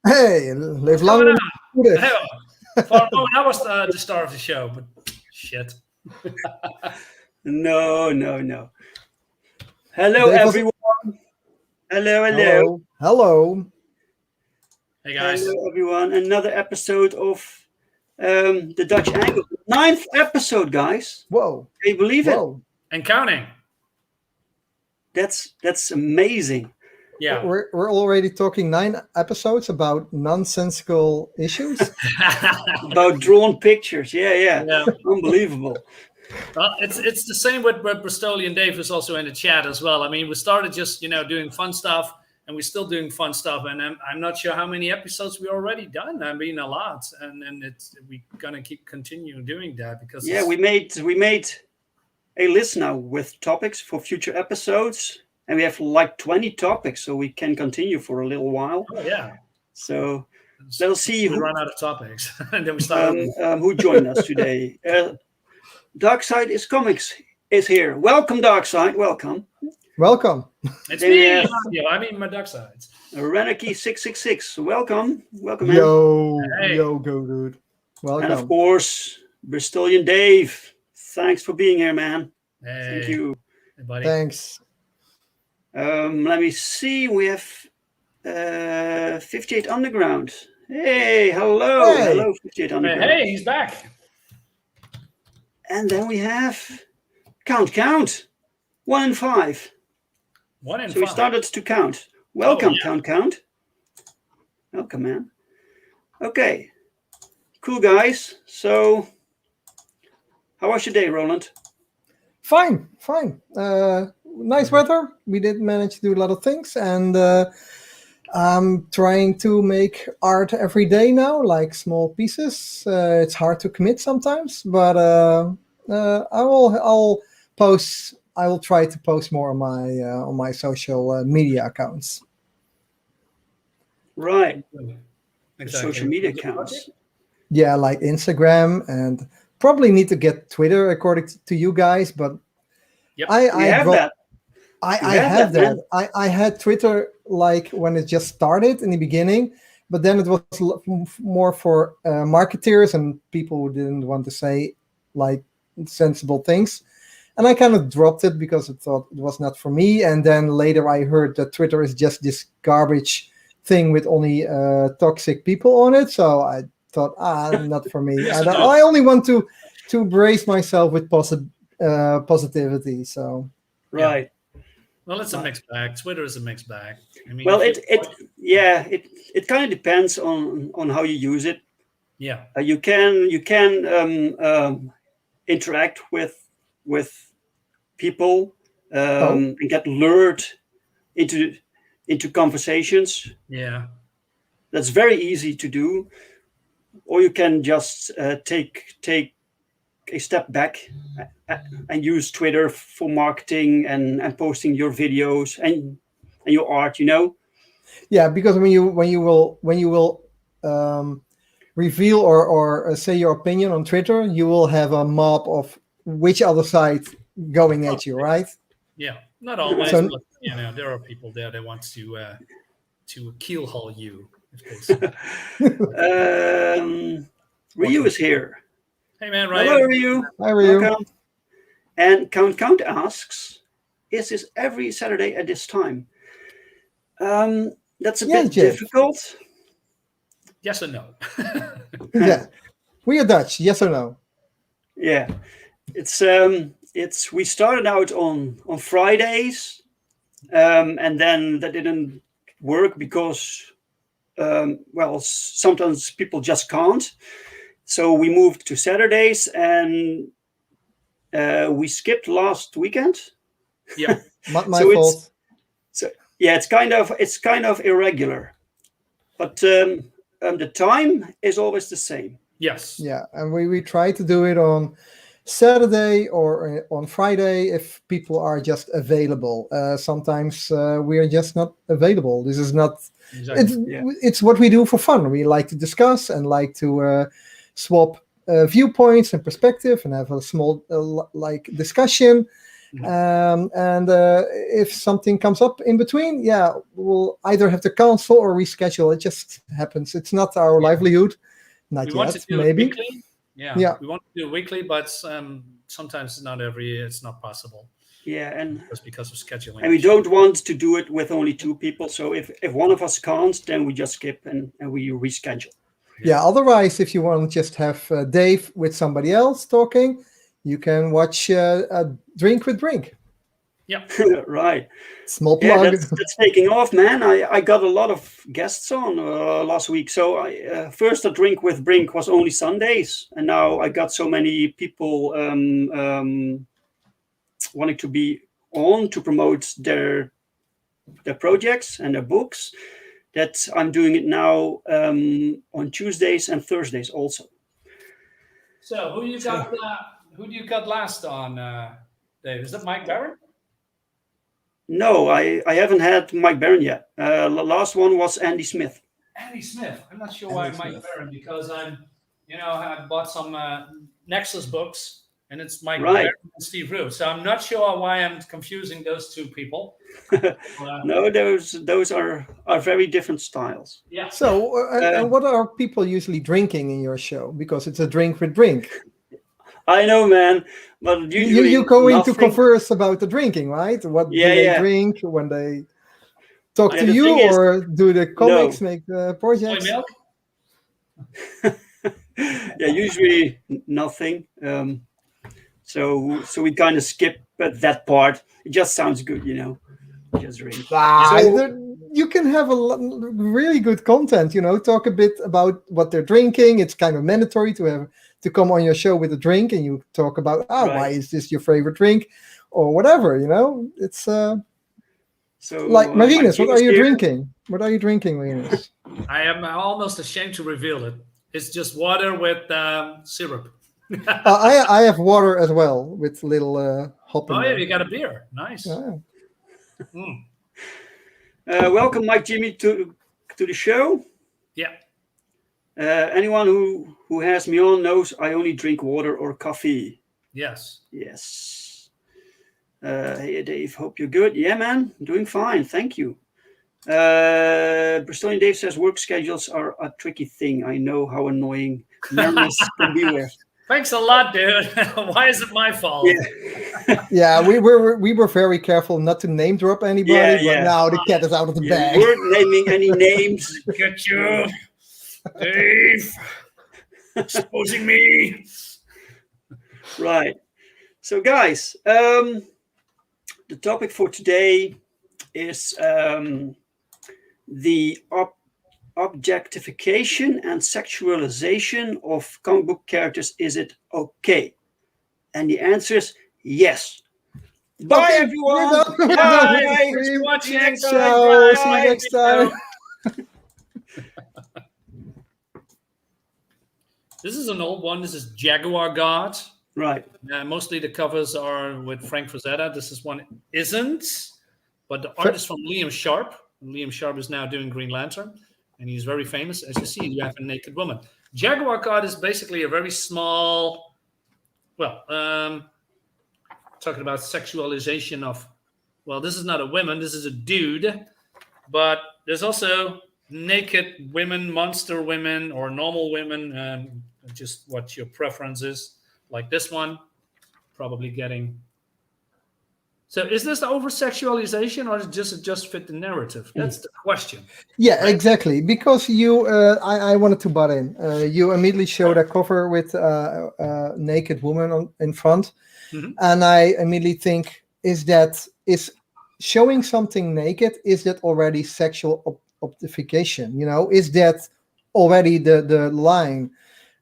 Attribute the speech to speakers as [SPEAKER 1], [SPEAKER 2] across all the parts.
[SPEAKER 1] Hey, live long and
[SPEAKER 2] Hey, for a moment, I was the star of the show, but shit.
[SPEAKER 3] No. Hello, everyone. Hello.
[SPEAKER 1] Hello.
[SPEAKER 2] Hey, guys.
[SPEAKER 3] Hello, everyone. Another episode of the Dutch Angle. 9th episode, guys.
[SPEAKER 1] Whoa.
[SPEAKER 3] Can you believe it?
[SPEAKER 2] And counting.
[SPEAKER 3] That's amazing.
[SPEAKER 2] Yeah.
[SPEAKER 1] We're already talking 9 episodes about nonsensical issues.
[SPEAKER 3] About drawn pictures. Yeah. Unbelievable.
[SPEAKER 2] Well, it's the same with Bristolian Dave, who's also in the chat as well. I mean, we started just doing fun stuff, and we're still doing fun stuff. And I'm not sure how many episodes we already done. I mean, a lot, and we're gonna keep continuing doing that because
[SPEAKER 3] we made a list now with topics for future episodes. And we have like 20 topics, so we can continue for a little while.
[SPEAKER 2] Oh, yeah.
[SPEAKER 3] So let's see
[SPEAKER 2] we run out of topics, and then we start.
[SPEAKER 3] Who joined us today? Darksyde is here. Welcome, Darksyde. Welcome.
[SPEAKER 2] It's me. I mean, my Darksyde.
[SPEAKER 3] Renarchy 666. Welcome, man.
[SPEAKER 1] Yo, go dude. Welcome.
[SPEAKER 3] And of course, Bristolian Dave. Thanks for being here, man.
[SPEAKER 2] Hey.
[SPEAKER 3] Thank you.
[SPEAKER 2] Hey, buddy.
[SPEAKER 1] Thanks.
[SPEAKER 3] Let me see. We have 58 Underground. Hey, hello.
[SPEAKER 1] Hey.
[SPEAKER 3] Hello, 58 Underground.
[SPEAKER 2] Hey, he's back.
[SPEAKER 3] And then we have Count. 1 and 5.
[SPEAKER 2] 1 and 5.
[SPEAKER 3] So we started to count. Welcome, Count. Welcome, man. Okay. Cool, guys. So, how was your day, Roland?
[SPEAKER 1] Fine. Nice weather. We did manage to do a lot of things, and I'm trying to make art every day now, like small pieces. It's hard to commit sometimes, but I'll post. I will try to post more on my social media accounts.
[SPEAKER 3] Right.
[SPEAKER 2] Exactly.
[SPEAKER 3] Social media accounts.
[SPEAKER 1] Yeah, like Instagram, and probably need to get Twitter according to you guys, but
[SPEAKER 2] yep.
[SPEAKER 1] I
[SPEAKER 3] have that.
[SPEAKER 1] I have that. I had Twitter like when it just started in the beginning, but then it was more for marketeers and people who didn't want to say like sensible things. And I kind of dropped it because I thought it was not for me. And then later I heard that Twitter is just this garbage thing with only toxic people on it. So I thought, not for me. I only want to brace myself with positivity. So
[SPEAKER 3] right.
[SPEAKER 2] Well, it's a mixed bag. Twitter is a mixed bag. I mean,
[SPEAKER 3] well, it kind of depends on how you use it.
[SPEAKER 2] Yeah.
[SPEAKER 3] You can interact with people and get lured into conversations.
[SPEAKER 2] Yeah.
[SPEAKER 3] That's very easy to do. Or you can just take a step back and use Twitter for marketing and posting your videos and your art,
[SPEAKER 1] Yeah, because when you will reveal or say your opinion on Twitter, you will have a mob of which other side going at you, right?
[SPEAKER 2] Yeah, not always, but there are people there that want to keelhaul you. If they
[SPEAKER 3] Ryu is here.
[SPEAKER 2] Hey man, Ryan.
[SPEAKER 3] Hello, Ryu.
[SPEAKER 1] Hi, Ryu.
[SPEAKER 3] Welcome. And Count asks, is this every Saturday at this time? That's a bit
[SPEAKER 1] Jeff.
[SPEAKER 3] difficult.
[SPEAKER 2] Yes or no?
[SPEAKER 1] Yeah, we are Dutch. Yes or no?
[SPEAKER 3] Yeah, we started out on Fridays, and then that didn't work because sometimes people just can't. So we moved to Saturdays, and we skipped last weekend.
[SPEAKER 2] Yeah,
[SPEAKER 1] My fault.
[SPEAKER 3] It's kind of irregular, but the time is always the same.
[SPEAKER 2] yes.
[SPEAKER 1] Yeah, and we try to do it on Saturday or on Friday if people are just available. Sometimes we are just not available. This is not.
[SPEAKER 2] Exactly.
[SPEAKER 1] It's what we do for fun. We like to discuss and like to swap viewpoints and perspective and have a small discussion. And if something comes up in between, we'll either have to cancel or reschedule. It just happens. It's not our livelihood. Not
[SPEAKER 2] We
[SPEAKER 1] yet,
[SPEAKER 2] want to do
[SPEAKER 1] maybe.
[SPEAKER 2] it weekly. Yeah. We want to do it weekly, but sometimes it's not possible.
[SPEAKER 3] Yeah, and
[SPEAKER 2] just because of scheduling.
[SPEAKER 3] And we don't want to do it with only two people. So if one of us can't, then we just skip and we reschedule.
[SPEAKER 1] Yeah. Otherwise, if you want to just have Dave with somebody else talking, you can watch a Drink with Drink.
[SPEAKER 2] Yeah.
[SPEAKER 3] Right.
[SPEAKER 1] Small plug.
[SPEAKER 3] Yeah, that's taking off, man. I got a lot of guests on last week. So first a Drink with Brink was only Sundays, and now I got so many people wanting to be on to promote their projects and their books that I'm doing it now on Tuesdays and Thursdays also.
[SPEAKER 2] So who do you got last on, Dave? Is that Mike Barron?
[SPEAKER 3] No, I haven't had Mike Barron yet. The last one was Andy Smith.
[SPEAKER 2] Andy Smith. I'm not sure why Mike Barron, because I bought some Nexus books, and it's Mike Barron and Steve Root. So I'm not sure why I'm confusing those two people.
[SPEAKER 3] No, those are very different styles.
[SPEAKER 1] Yeah. So, what are people usually drinking in your show? Because it's a Drink with Drink.
[SPEAKER 3] I know, man, but usually
[SPEAKER 1] you go into converse about the drinking, right? What do they drink when they talk to you, or do the comics make the projects?
[SPEAKER 2] Soy milk?
[SPEAKER 3] Yeah, usually nothing. So we kind of skip that part. It just sounds good, Just drink.
[SPEAKER 1] You can have really good content, talk a bit about what they're drinking. It's kind of mandatory to come on your show with a drink, and you talk about why is this your favorite drink or whatever, It's so like Marinus, what are you drinking? What are you drinking, Marinus?
[SPEAKER 2] I am almost ashamed to reveal it. It's just water with syrup.
[SPEAKER 1] I have water as well with little hop in
[SPEAKER 2] Oh,
[SPEAKER 1] there.
[SPEAKER 2] yeah, you got a beer. Nice.
[SPEAKER 1] Yeah.
[SPEAKER 3] Welcome, Mike Jimmy, to the show.
[SPEAKER 2] Yeah.
[SPEAKER 3] Anyone who has me on knows I only drink water or coffee.
[SPEAKER 2] Yes.
[SPEAKER 3] Yes. Hey, Dave, hope you're good. Yeah, man, doing fine. Thank you. Bristolian Dave says work schedules are a tricky thing. I know how annoying memories can be with.
[SPEAKER 2] Thanks a lot, dude. Why is it my fault?
[SPEAKER 3] Yeah.
[SPEAKER 1] Yeah, we were very careful not to name drop anybody, but now the cat is out of the bag.
[SPEAKER 3] You weren't naming any names.
[SPEAKER 2] Get you, Dave. Exposing me.
[SPEAKER 3] Right. So, guys, the topic for today is the objectification and sexualization of comic book characters. Is it okay? And the answer is yes. Bye, everyone.
[SPEAKER 2] Bye.
[SPEAKER 3] Bye.
[SPEAKER 2] See you next time.
[SPEAKER 1] Ciao. See you next time.
[SPEAKER 2] This is an old one. This is Jaguar God.
[SPEAKER 3] Right.
[SPEAKER 2] Mostly the covers are with Frank Frazetta. This one isn't, but the art is from Liam Sharp. Liam Sharp is now doing Green Lantern, and he's very famous. As you see, you have a naked woman. Jaguar God is basically a very small, talking about sexualization of, this is not a woman, this is a dude, but there's also naked women, monster women, or normal women, just what your preference is. Like this one, probably getting. So is this the over-sexualization, or does it just fit the narrative? That's the question.
[SPEAKER 1] Yeah,
[SPEAKER 2] right?
[SPEAKER 1] exactly. Because I wanted to butt in. You immediately showed a cover with a naked woman in front, and I immediately think, is showing something naked? Is that already sexual objectification? Is that already the line?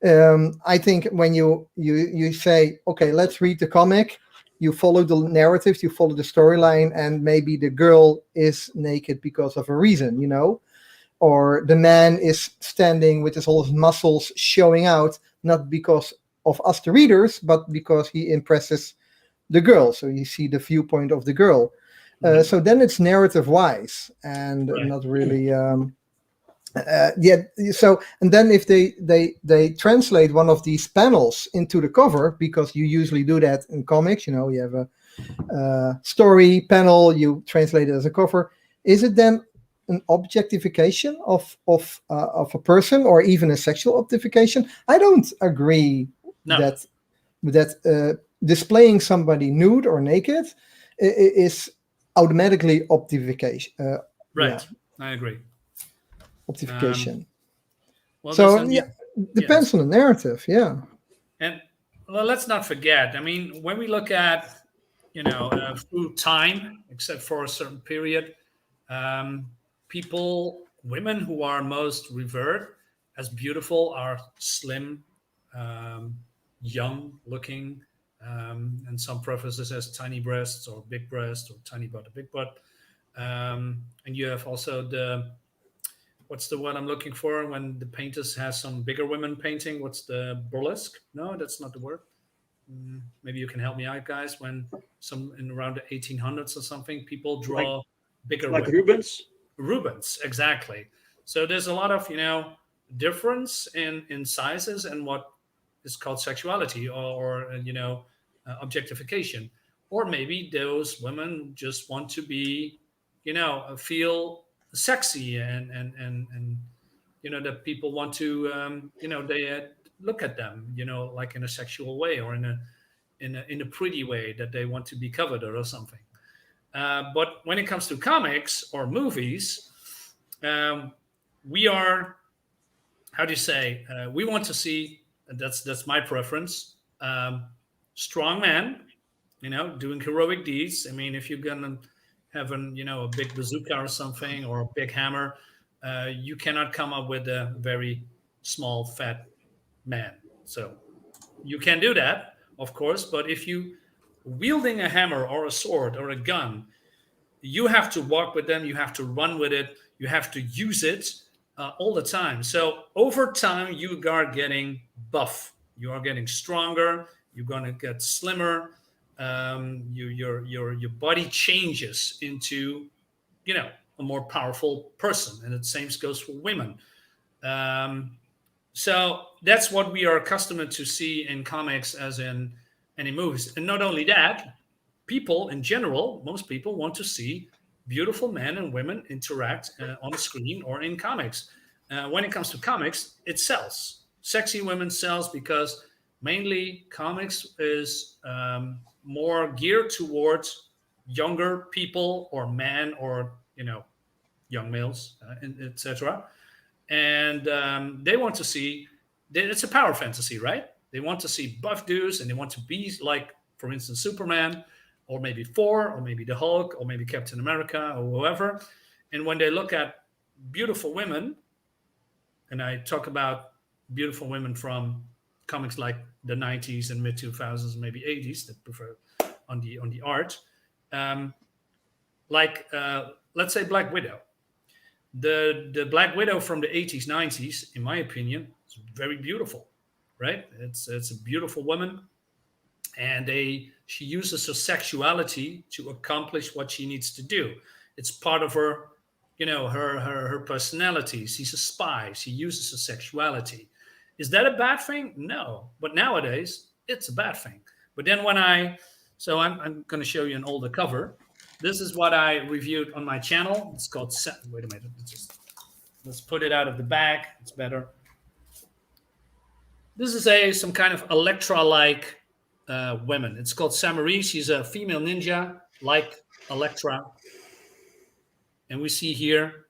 [SPEAKER 1] I think when you say, okay, let's read the comic. You follow the narratives, you follow the storyline, and maybe the girl is naked because of a reason, or the man is standing with all his muscles showing out, not because of us, the readers, but because he impresses the girl. So you see the viewpoint of the girl. So then it's narrative wise and not really. So, and then if they translate one of these panels into the cover, because you usually do that in comics, you have a story panel, you translate it as a cover. Is it then an objectification of a person, or even a sexual objectification? I don't agree that displaying somebody nude or naked is automatically objectification.
[SPEAKER 2] Right, I agree.
[SPEAKER 1] Objectification.
[SPEAKER 2] Well,
[SPEAKER 1] So depends on the narrative. Yeah.
[SPEAKER 2] And well, let's not forget. I mean, when we look at through time, except for a certain period, women who are most revered as beautiful are slim, young looking, and some prefaces as tiny breasts or big breasts, or tiny butt or big butt. And you have also what's the word I'm looking for when the painters has some bigger women painting? What's the burlesque? No, that's not the word. Maybe you can help me out, guys. When some in around the 1800s or something, people draw bigger
[SPEAKER 3] like
[SPEAKER 2] women.
[SPEAKER 3] Rubens,
[SPEAKER 2] exactly. So there's a lot of difference in sizes and what is called sexuality or objectification, or maybe those women just want to be feel sexy and that people want to they look at them like in a sexual way, or in a pretty way, that they want to be covered or something. But when it comes to comics or movies, we are, how do you say, we want to see, that's my preference, strong men doing heroic deeds. I mean, if you're gonna have a big bazooka or something, or a big hammer, you cannot come up with a very small fat man. So you can do that, of course, but if you wielding a hammer or a sword or a gun, you have to walk with them, you have to run with it, you have to use it all the time. So over time, you are getting buff, you are getting stronger, you're going to get slimmer. Your body changes into a more powerful person, and the same goes for women. So that's what we are accustomed to see in comics as in any movies. And not only that, people in general, most people want to see beautiful men and women interact on the screen or in comics. When it comes to comics, it sells. Sexy women sells because mainly comics is more geared towards younger people or men, or young males, etc. And they want to see, it's a power fantasy, right? They want to see buff dudes, and they want to be like, for instance, Superman, or maybe Thor, or maybe the Hulk, or maybe Captain America, or whoever. And when they look at beautiful women, and I talk about beautiful women from comics like the 90s and mid 2000s, maybe 80s, that prefer on the art, let's say Black Widow. The Black Widow from the 80s, 90s, in my opinion, is very beautiful, right? It's a beautiful woman, and she uses her sexuality to accomplish what she needs to do. It's part of her, her personality. She's a spy. She uses her sexuality. Is that a bad thing? No, but nowadays it's a bad thing. But then I'm going to show you an older cover. This is what I reviewed on my channel. It's called, wait a minute, let's put it out of the bag. It's better. This is some kind of Electra-like women. It's called Samari. She's a female ninja, like Electra. And we see here,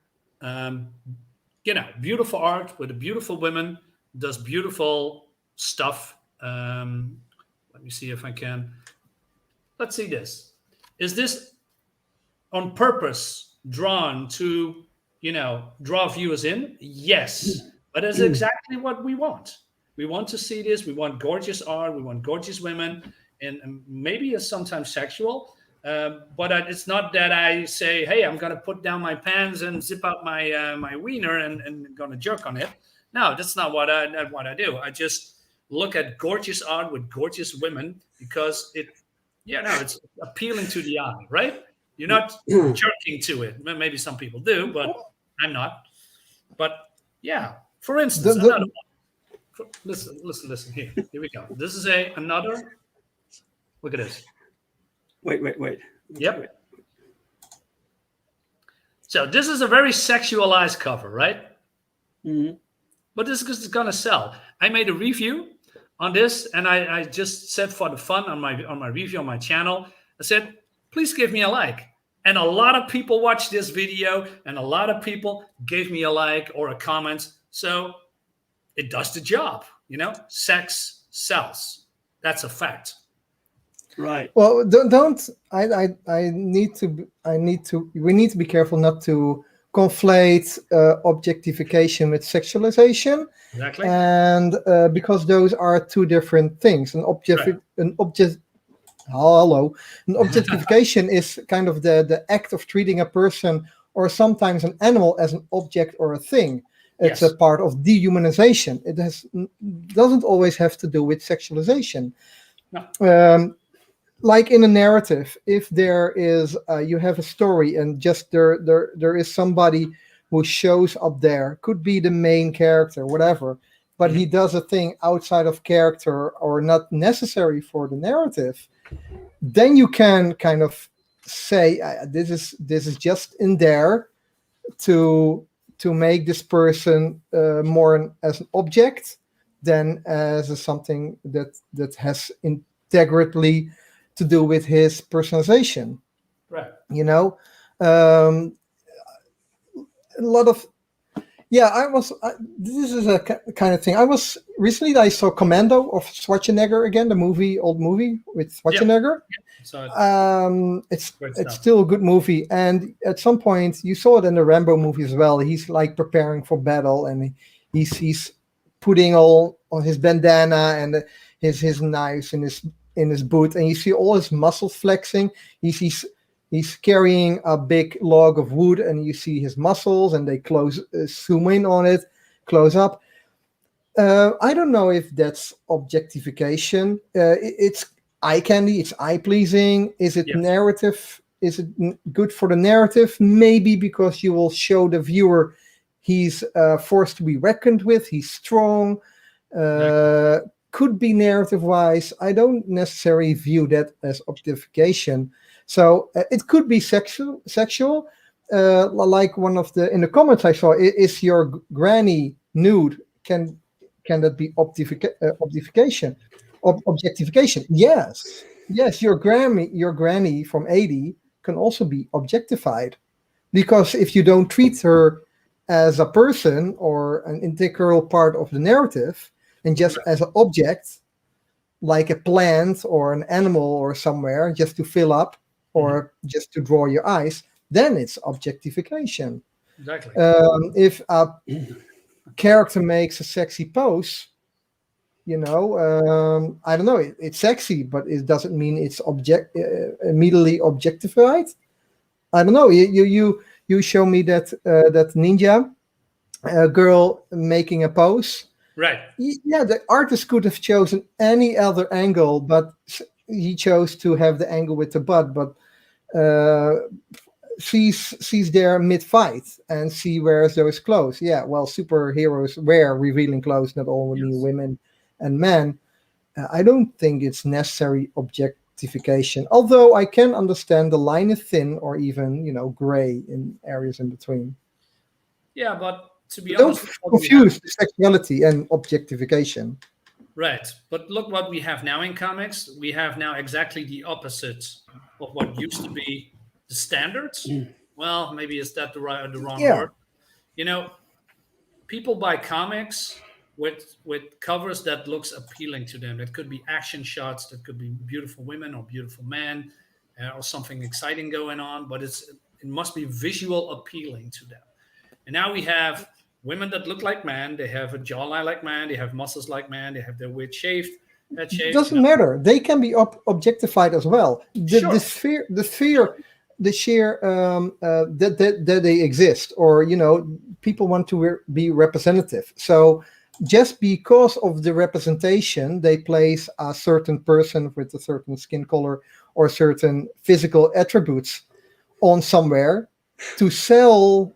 [SPEAKER 2] beautiful art with a beautiful woman, does beautiful stuff. Let me see if I can. Let's see this. Is this on purpose drawn to, draw viewers in? Yes, but it's exactly what we want. We want to see this. We want gorgeous art. We want gorgeous women, and maybe it's sometimes sexual. But it's not that I say, hey, I'm going to put down my pants and zip out my wiener and going to jerk on it. No, that's not what I do. I just look at gorgeous art with gorgeous women because it's appealing to the eye, right? You're not jerking to it. Maybe some people do, but I'm not. But yeah, for instance, another one. Listen here. Here we go. This is another. Look at this.
[SPEAKER 3] Wait.
[SPEAKER 2] Yep. Wait. So this is a very sexualized cover, right?
[SPEAKER 3] Mm-hmm.
[SPEAKER 2] But this is going to sell. I made a review on this, and I just said for the fun on my review on my channel, I said, please give me a like. And a lot of people watched this video, and a lot of people gave me a like or a comment. So it does the job, Sex sells. That's a fact.
[SPEAKER 3] Right.
[SPEAKER 1] Well, we need to be careful not to conflate objectification with sexualization.
[SPEAKER 2] Exactly.
[SPEAKER 1] And because those are two different things. An objectification is kind of the act of treating a person or sometimes an animal as an object or a thing. It's a part of dehumanization. It doesn't always have to do with sexualization.
[SPEAKER 2] No.
[SPEAKER 1] Like in a narrative, if there is you have a story and just there is somebody who shows up there, could be the main character, whatever, but he does a thing outside of character or not necessary for the narrative, then you can kind of say this is just in there to make this person more as an object than as something that has integrity to do with his personalization.
[SPEAKER 2] Right.
[SPEAKER 1] A lot of this is a kind of thing. Recently I saw Commando of Schwarzenegger again, the old movie with Schwarzenegger.
[SPEAKER 2] Yeah.
[SPEAKER 1] It's still a good movie, and at some point you saw it in the Rambo movie as well. He's like preparing for battle, and he's putting all on his bandana and his knives in his boot, and you see all his muscles flexing. He's carrying a big log of wood, and you see his muscles, and they zoom in on it, close up. I don't know if that's objectification. It's eye candy. It's eye pleasing. Is it narrative? Is it good for the narrative? Maybe, because you will show the viewer he's forced to be reckoned with. He's strong. Could be narrative-wise. I don't necessarily view that as objectification. So it could be sexual. Like one of in the comments I saw, is your granny nude? Can that be objectification? Objectification? Yes. Your granny from 80 can also be objectified, because if you don't treat her as a person or an integral part of the narrative, and just as an object, like a plant or an animal or somewhere, just to fill up or just to draw your eyes, then it's objectification.
[SPEAKER 2] Exactly.
[SPEAKER 1] If a character makes a sexy pose, I don't know, it's sexy, but it doesn't mean it's immediately objectified. I don't know. You show me that ninja girl making a pose.
[SPEAKER 2] Right.
[SPEAKER 1] Yeah, the artist could have chosen any other angle, but he chose to have the angle with the butt. But she's there mid-fight, and she wears those clothes. Yeah, well, superheroes wear revealing clothes, not only women and men. I don't think it's necessary objectification, although I can understand the line is thin, or even gray in areas in between.
[SPEAKER 2] Yeah, but to be
[SPEAKER 1] honest,
[SPEAKER 2] honest,
[SPEAKER 1] don't confuse sexuality and objectification.
[SPEAKER 2] Right. But look what we have now in comics. We have now exactly the opposite of what used to be the standards. Well, maybe is that the wrong
[SPEAKER 1] Yeah.
[SPEAKER 2] word? You know, people buy comics with covers that looks appealing to them. That could be action shots, that could be beautiful women or beautiful men, or something exciting going on, but it must be visual appealing to them. And now we have women that look like men. They have a jawline like man. They have muscles like man. They have their head shaved.
[SPEAKER 1] It doesn't matter. They can be objectified as well.
[SPEAKER 2] Sure.
[SPEAKER 1] The sheer that they exist, or people want to be representative. So just because of the representation, they place a certain person with a certain skin color or certain physical attributes on somewhere to sell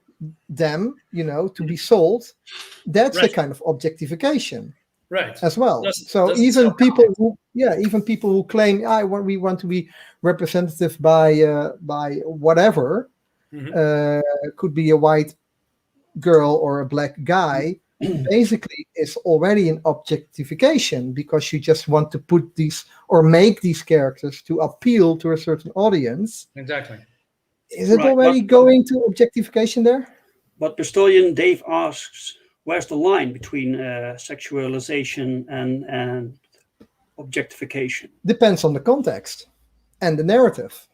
[SPEAKER 1] them, to be sold. That's a kind of objectification,
[SPEAKER 2] right?
[SPEAKER 1] As well. So even people who claim we want to be representative by whatever, could be a white girl or a black guy, basically is already an objectification, because you just want to put these or make these characters to appeal to a certain audience.
[SPEAKER 2] Exactly.
[SPEAKER 1] Is it already going to objectification there?
[SPEAKER 3] But Bristolian Dave asks, where's the line between sexualization and objectification?
[SPEAKER 1] Depends on the context and the narrative.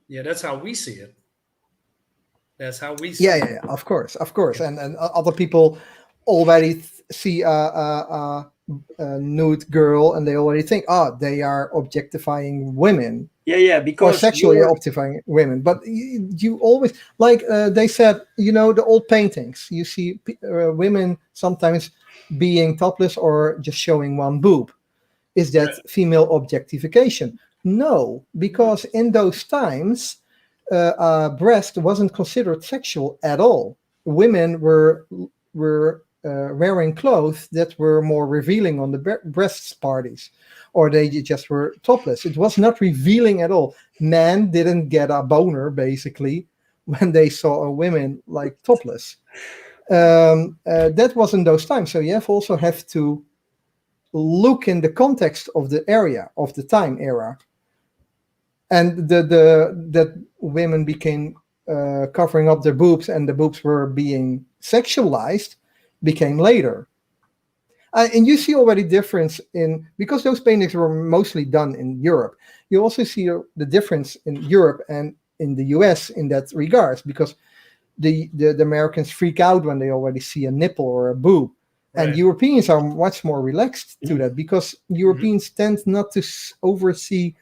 [SPEAKER 2] Yeah, that's how we see it. That's how we see it.
[SPEAKER 1] Yeah, of course. And other people already see a nude girl and they already think, they are objectifying women.
[SPEAKER 3] Yeah, because
[SPEAKER 1] or sexually objectifying women. But you always, like they said, the old paintings, you see women sometimes being topless or just showing one boob. Is that female objectification? No, because in those times, breast wasn't considered sexual at all. Women were wearing clothes that were more revealing on the breasts parties, or they just were topless. It was not revealing at all. Men didn't get a boner basically when they saw a woman like topless. That was in those times. So you also have to look in the context of the area, of the time era. And that women became covering up their boobs and the boobs were being sexualized became later. And you see already difference because those paintings were mostly done in Europe. You also see the difference in Europe and in the US in that regards, because the Americans freak out when they already see a nipple or a boob. Right. And Europeans are much more relaxed to that, because Europeans tend not to oversee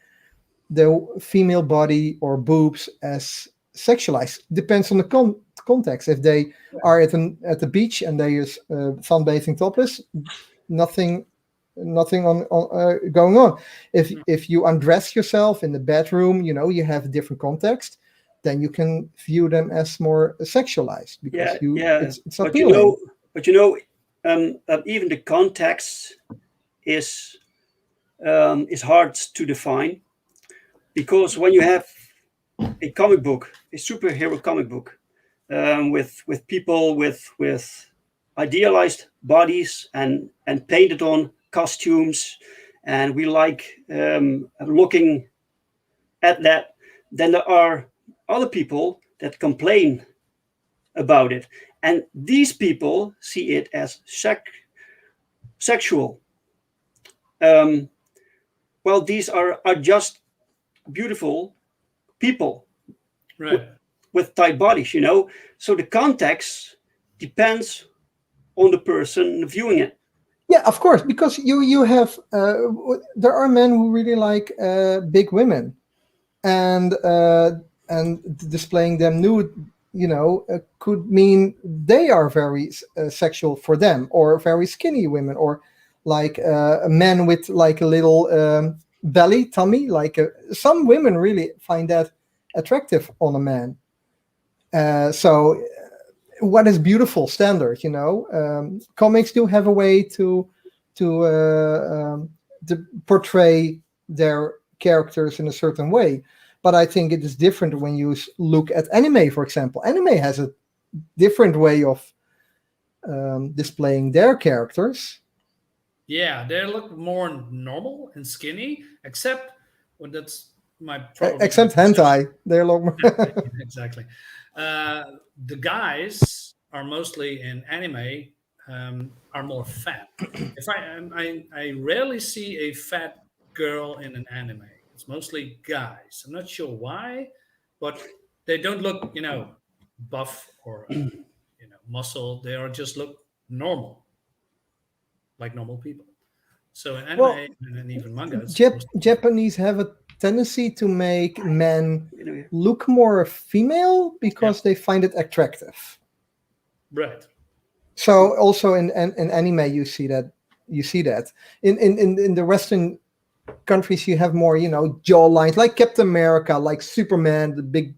[SPEAKER 1] the female body or boobs as sexualized. Depends on the context. If they are at the beach and they is sunbathing topless, nothing on going on. If you undress yourself in the bedroom, you have a different context, then you can view them as more sexualized, because it's appealing.
[SPEAKER 3] But even the context is hard to define, because when you have a comic book, a superhero comic book, with people with idealized bodies and painted on costumes, and we like looking at that, then there are other people that complain about it, and these people see it as sexual. Well, these are just beautiful people,
[SPEAKER 2] right,
[SPEAKER 3] with tight bodies, so the context depends on the person viewing it.
[SPEAKER 1] Yeah, of course, because you have there are men who really like big women, and displaying them nude, could mean they are very sexual for them, or very skinny women, or like men with like a little belly, tummy. Like some women really find that attractive on a man. So what is beautiful standard, comics do have a way to portray their characters in a certain way. But I think it is different when you look at anime, for example. Anime has a different way of displaying their characters.
[SPEAKER 2] Yeah, they look more normal and skinny, except well, that's my probably
[SPEAKER 1] Except hentai, they're a lot more.
[SPEAKER 2] exactly. The guys are mostly in anime are more fat. If I rarely see a fat girl in an anime. It's mostly guys. I'm not sure why, but they don't look buff or muscle. They are just look normal, like normal people. So in
[SPEAKER 1] Well,
[SPEAKER 2] anime and even manga, it's
[SPEAKER 1] Japanese have a tendency to make men
[SPEAKER 3] You know,
[SPEAKER 1] look more female because
[SPEAKER 2] Yeah.
[SPEAKER 1] they find it attractive.
[SPEAKER 2] right.
[SPEAKER 1] So also in anime you see that in the Western countries you have more jawlines like Captain America, like Superman, the big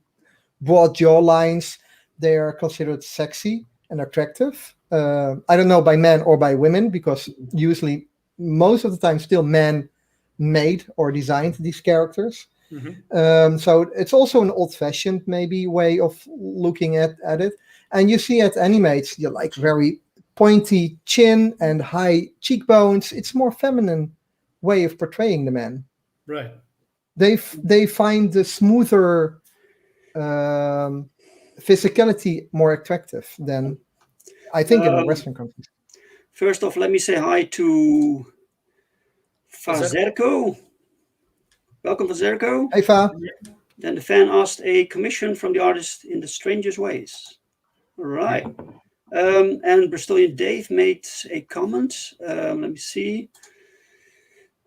[SPEAKER 1] broad jawlines. They are considered sexy and attractive. I don't know by men or by women because usually most of the time still men made or designed these characters. So it's also an old-fashioned maybe way of looking at it. And you see at animates, you like very pointy chin and high cheekbones. It's more feminine way of portraying the man.
[SPEAKER 2] Right.
[SPEAKER 1] They find the smoother physicality more attractive than I think in the Western countries.
[SPEAKER 3] First off, let me say hi to
[SPEAKER 2] Fazerko.
[SPEAKER 3] Fazerko. Welcome, Fazerko.
[SPEAKER 1] Hey, Fa.
[SPEAKER 3] Then the fan asked a commission from the artist in the strangest ways. All right. And Bristolian Dave made a comment. Let me see.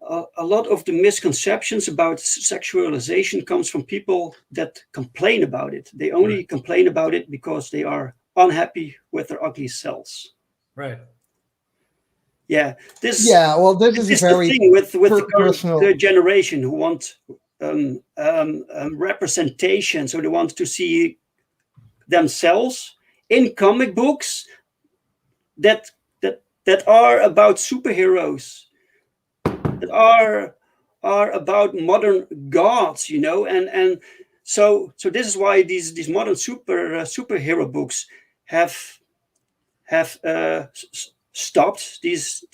[SPEAKER 3] A lot of the misconceptions about sexualization comes from people that complain about it. They only complain about it because they are unhappy with their ugly selves.
[SPEAKER 2] Right.
[SPEAKER 3] Yeah. This is
[SPEAKER 1] a very
[SPEAKER 3] the thing with the
[SPEAKER 1] personal
[SPEAKER 3] current generation who want representation. So they want to see themselves in comic books that are about superheroes, that are about modern gods, and so this is why these modern superhero books have stopped these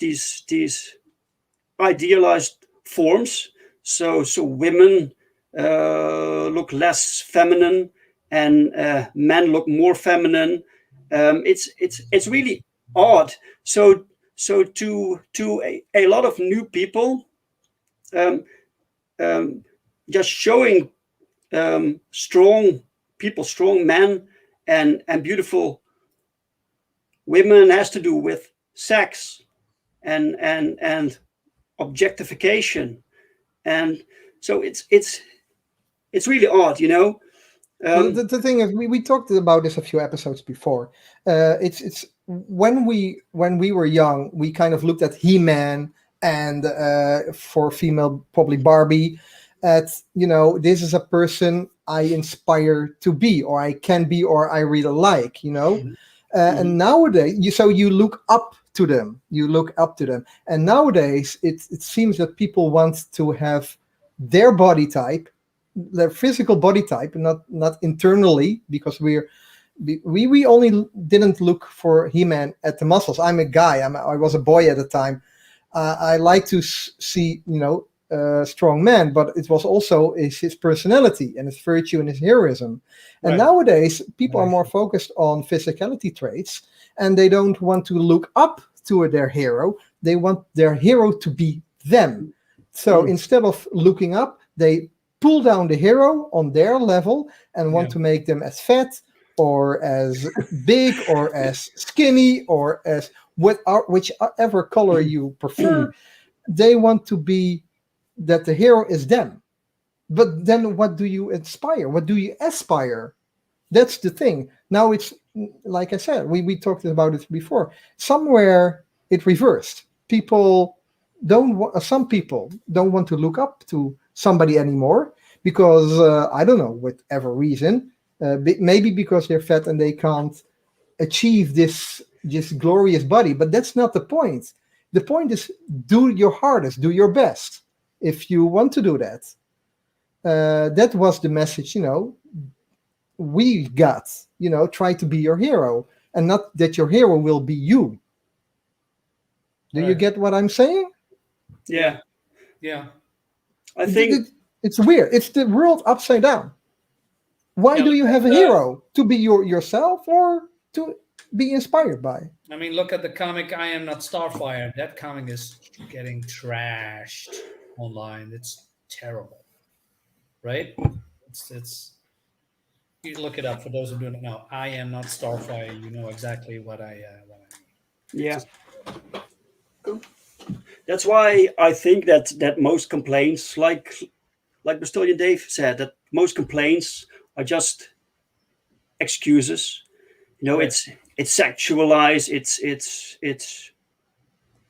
[SPEAKER 3] idealized forms. So women look less feminine, and men look more feminine. It's really odd. So to a lot of new people, just showing strong people, strong men, and beautiful women has to do with sex and objectification, and so it's really odd,
[SPEAKER 1] the thing is, we talked about this a few episodes before. It's when we were young, we kind of looked at He-Man and for female probably Barbie. At this is a person I inspire to be, or I can be, or I really like. And nowadays, you look up to them. You look up to them, and nowadays it seems that people want to have their body type, their physical body type, not internally, because we only didn't look for He-Man at the muscles. I'm a guy. I was a boy at the time. I like to see strong man, but it was also his personality and his virtue and his heroism. And nowadays people are more focused on physicality traits, and they don't want to look up to their hero. They want their hero to be them. So instead of looking up, they pull down the hero on their level and want to make them as fat or as big or as skinny or as whichever color you prefer. They want to be that the hero is them. But then what do you inspire? What do you aspire? That's the thing. Now it's, like I said, we talked about it before. Somewhere it reversed. Some people don't want to look up to somebody anymore because I don't know, whatever reason, maybe because they're fat and they can't achieve this glorious body. But that's not the point. The point is, do your hardest, do your best. If you want to do that, that was the message. We got. Try to be your hero, and not that your hero will be you. Do you get what I'm saying?
[SPEAKER 3] Yeah. I think
[SPEAKER 1] It's weird. It's the world upside down. Why do you have a hero? To be yourself or to be inspired by?
[SPEAKER 2] I mean, look at the comic I Am Not Starfire. That comic is getting trashed online. It's terrible, right? It's you look it up for those who don't know. I Am Not Starfire. You know exactly what I mean.
[SPEAKER 3] Yeah. That's why I think that most complaints, like Bristolian Dave said, that most complaints are just excuses.
[SPEAKER 2] Right.
[SPEAKER 3] It's sexualized. It's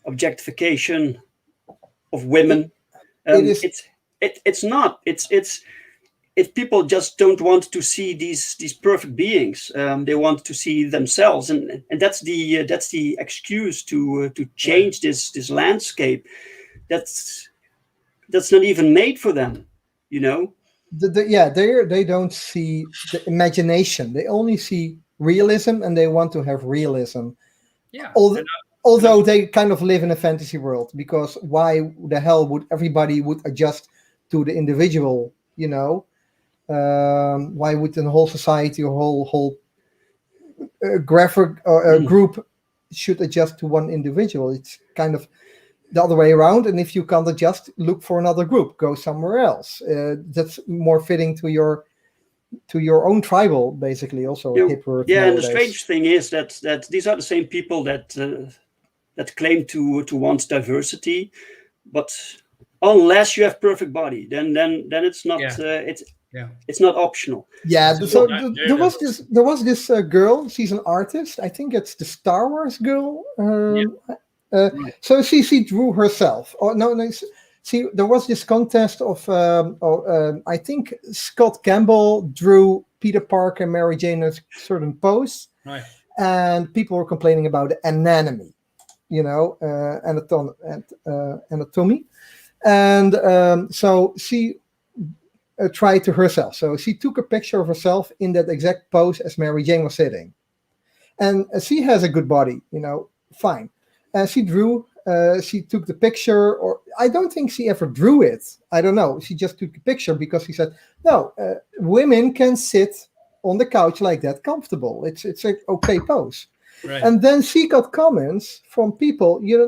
[SPEAKER 3] objectification of women.
[SPEAKER 1] It is.
[SPEAKER 3] It's not. It's people just don't want to see these perfect beings. They want to see themselves, and that's the excuse to change this landscape. That's not even made for them.
[SPEAKER 1] They don't see the imagination. They only see realism, and they want to have realism.
[SPEAKER 2] Yeah.
[SPEAKER 1] Although they kind of live in a fantasy world, because why the hell would everybody would adjust to the individual? Why would the whole society or whole graphic group should adjust to one individual? It's kind of the other way around. And if you can't adjust, look for another group, go somewhere else. That's more fitting to your own tribal, basically. Also a hip word
[SPEAKER 3] and
[SPEAKER 1] nowadays.
[SPEAKER 3] the strange thing is that these are the same people that claim to want diversity, but unless you have perfect body, then it's not it's not optional.
[SPEAKER 1] Yeah, so there was this girl. She's an artist. I think it's the Star Wars girl. So she drew herself. Oh no. See, there was this contest of I think Scott Campbell drew Peter Parker and Mary Jane in a certain pose,
[SPEAKER 2] right?
[SPEAKER 1] And people were complaining about the anatomy, anatomy, and so she tried to herself. So she took a picture of herself in that exact pose as Mary Jane was sitting, and she has a good body, fine. And she drew. She took the picture, or I don't think she ever drew it. I don't know. She just took a picture because she said, "No, women can sit on the couch like that, comfortable. It's an okay pose."
[SPEAKER 2] Right.
[SPEAKER 1] And then she got comments from people. Your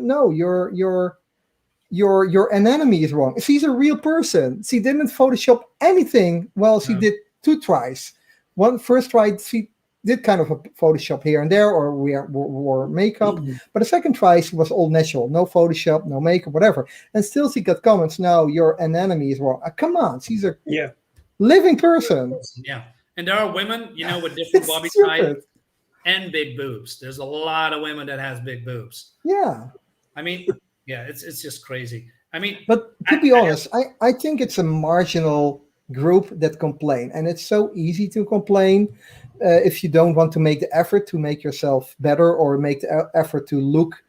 [SPEAKER 1] anatomy is wrong. She's a real person. She didn't Photoshop anything. Well, she did 2 tries. First try, she did kind of a Photoshop here and there, or wore makeup. But the second try, she was all natural. No Photoshop, no makeup, whatever. And still she got comments, "No, your anatomy is wrong." Come on, she's a living person.
[SPEAKER 2] Yeah. And there are women, with different body types and big boobs. There's a lot of women that has big boobs.
[SPEAKER 1] Yeah.
[SPEAKER 2] I mean, it's just crazy. I mean,
[SPEAKER 1] but to be honest, I think it's a marginal group that complain, and it's so easy to complain if you don't want to make the effort to make yourself better, or make the effort to look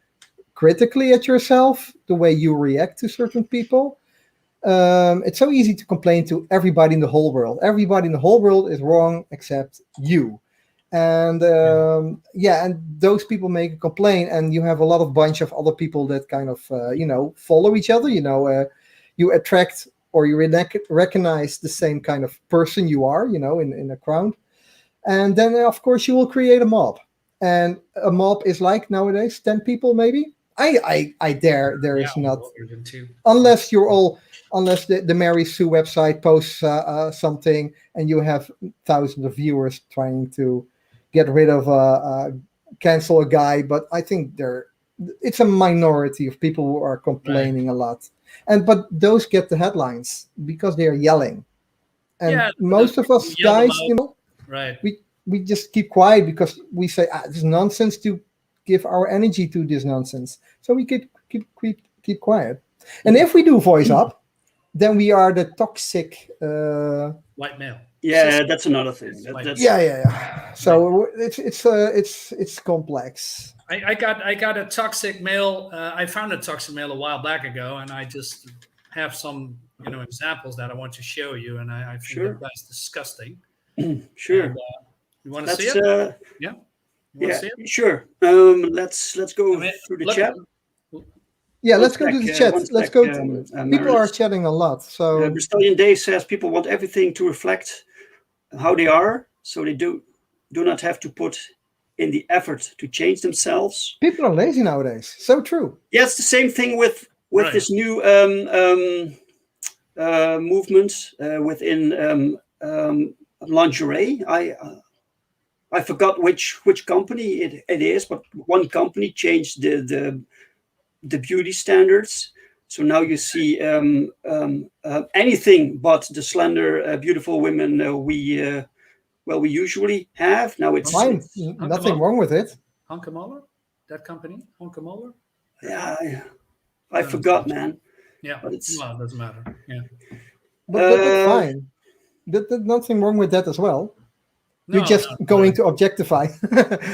[SPEAKER 1] critically at yourself, the way you react to certain people. It's so easy to complain to everybody in the whole world. Everybody in the whole world is wrong except you. And and those people make a complaint, and you have a lot of bunch of other people that kind of follow each other. You attract, or you recognize the same kind of person you are, in a crowd. And then of course you will create a mob, and a mob is like nowadays 10 people maybe. I dare there is not, unless the Mary Sue website posts something and you have thousands of viewers trying to get rid of cancel a guy. But I think it's a minority of people who are complaining a lot, but those get the headlines because they are yelling, and most of us guys,
[SPEAKER 2] right,
[SPEAKER 1] we just keep quiet because we say this is nonsense to give our energy to this nonsense. So we keep quiet. And if we do voice up, then we are the toxic
[SPEAKER 2] white male.
[SPEAKER 3] Yeah, that's another thing.
[SPEAKER 1] Yeah. So it's complex.
[SPEAKER 2] I got a toxic male. I found a toxic male a while back ago, and I just have some examples that I want to show you, and I think that's disgusting.
[SPEAKER 3] Sure.
[SPEAKER 2] And, you want to see it? Yeah.
[SPEAKER 3] Yeah, sure. Let's go through the chat.
[SPEAKER 1] Yeah, let's go to the chat. Let's go. People are
[SPEAKER 3] Marinus.
[SPEAKER 1] chatting a lot. So
[SPEAKER 3] Bristolian Day says people want everything to reflect how they are, so they do not have to put in the effort to change themselves.
[SPEAKER 1] people are lazy nowadays. So true.
[SPEAKER 3] Yeah, it's the same thing with
[SPEAKER 2] Right.
[SPEAKER 3] this new movement within lingerie. I forgot which company it is, but one company changed the beauty standards. So now you see anything but the slender, beautiful women we usually have. Now it's
[SPEAKER 1] Fine. Nothing wrong with it.
[SPEAKER 2] Hunkemoller? That company? Hunkemoller?
[SPEAKER 3] yeah, I forgot, man.
[SPEAKER 2] Yeah.
[SPEAKER 3] But it's
[SPEAKER 2] Well, it doesn't matter. Yeah.
[SPEAKER 1] But that's fine. There's nothing wrong with that as well.
[SPEAKER 2] No,
[SPEAKER 1] You're just
[SPEAKER 2] no,
[SPEAKER 1] going
[SPEAKER 2] no.
[SPEAKER 1] to objectify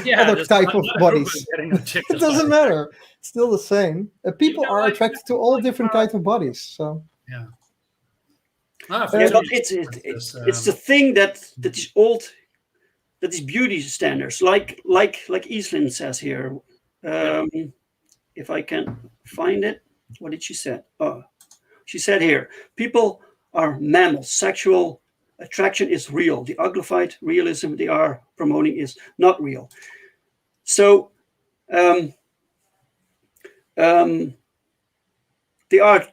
[SPEAKER 2] Yeah,
[SPEAKER 1] other
[SPEAKER 2] just
[SPEAKER 1] type of
[SPEAKER 2] another group
[SPEAKER 1] bodies.
[SPEAKER 2] is getting
[SPEAKER 1] It
[SPEAKER 2] objectified.
[SPEAKER 1] doesn't matter. It's still the same. People are
[SPEAKER 2] like-
[SPEAKER 1] attracted to all different kinds of bodies. So
[SPEAKER 2] Yeah.
[SPEAKER 3] yeah,
[SPEAKER 2] for
[SPEAKER 3] but
[SPEAKER 2] me,
[SPEAKER 3] it's the thing that is old, that is beauty standards, like Evelyn says here. If I can find it, what did she say? Oh, she said here, people are mammals. Sexual attraction is real. The uglified realism they are promoting is not real. So they are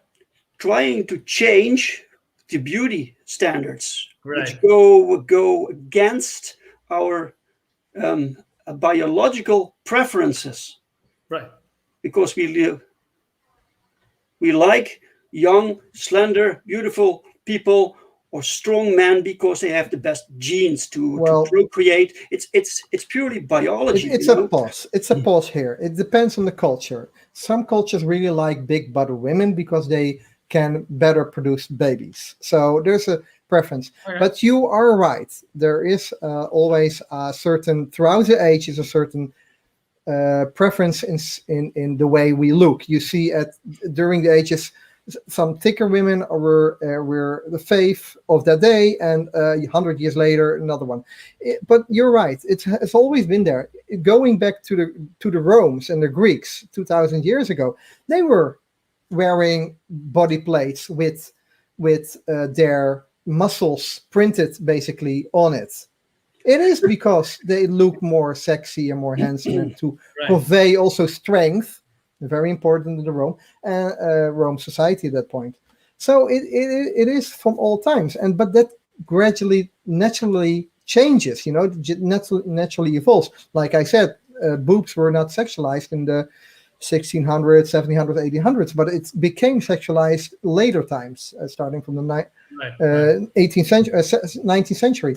[SPEAKER 3] trying to change the beauty standards, which
[SPEAKER 2] Right.
[SPEAKER 3] go against our biological preferences,
[SPEAKER 2] Right.
[SPEAKER 3] because we like young, slender, beautiful people, or strong men because they have the best genes to procreate. It's purely biology.
[SPEAKER 1] it's a pause. It's a pause here. It depends on the culture. Some cultures really like big butter women because they can better produce babies. So there's a preference.
[SPEAKER 2] Okay.
[SPEAKER 1] But you are right. There is always a certain, throughout the ages, a certain preference in the way we look. You see during the ages, some thicker women were the fave of that day, and 100 years later, another one. But you're right; it's always been there. Going back to the Romans and the Greeks 2,000 years ago, they were wearing body plates with their muscles printed basically on it. It is because they look more sexy and more handsome, and to convey also strength. Very important in the Rome society at that point. So it is from all times, but that gradually, naturally changes. Naturally evolves. Like I said, boobs were not sexualized in the 1600s, 1700s, 1800s, but it became sexualized later times, starting from the 18th century, 19th century,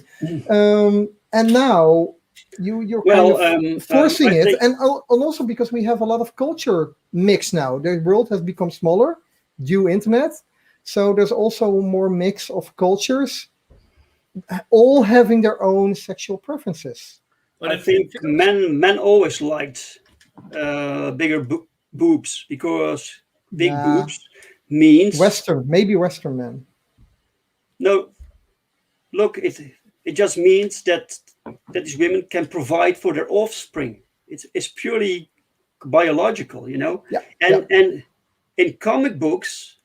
[SPEAKER 1] and now. You're kind of forcing it, and also because we have a lot of culture mix now. The world has become smaller due internet, so there's also more mix of cultures, all having their own sexual preferences.
[SPEAKER 3] But I think men always liked bigger boobs, because big boobs means
[SPEAKER 1] maybe Western men.
[SPEAKER 3] No, look, it just means that these women can provide for their offspring. It's purely biological, And in comic books,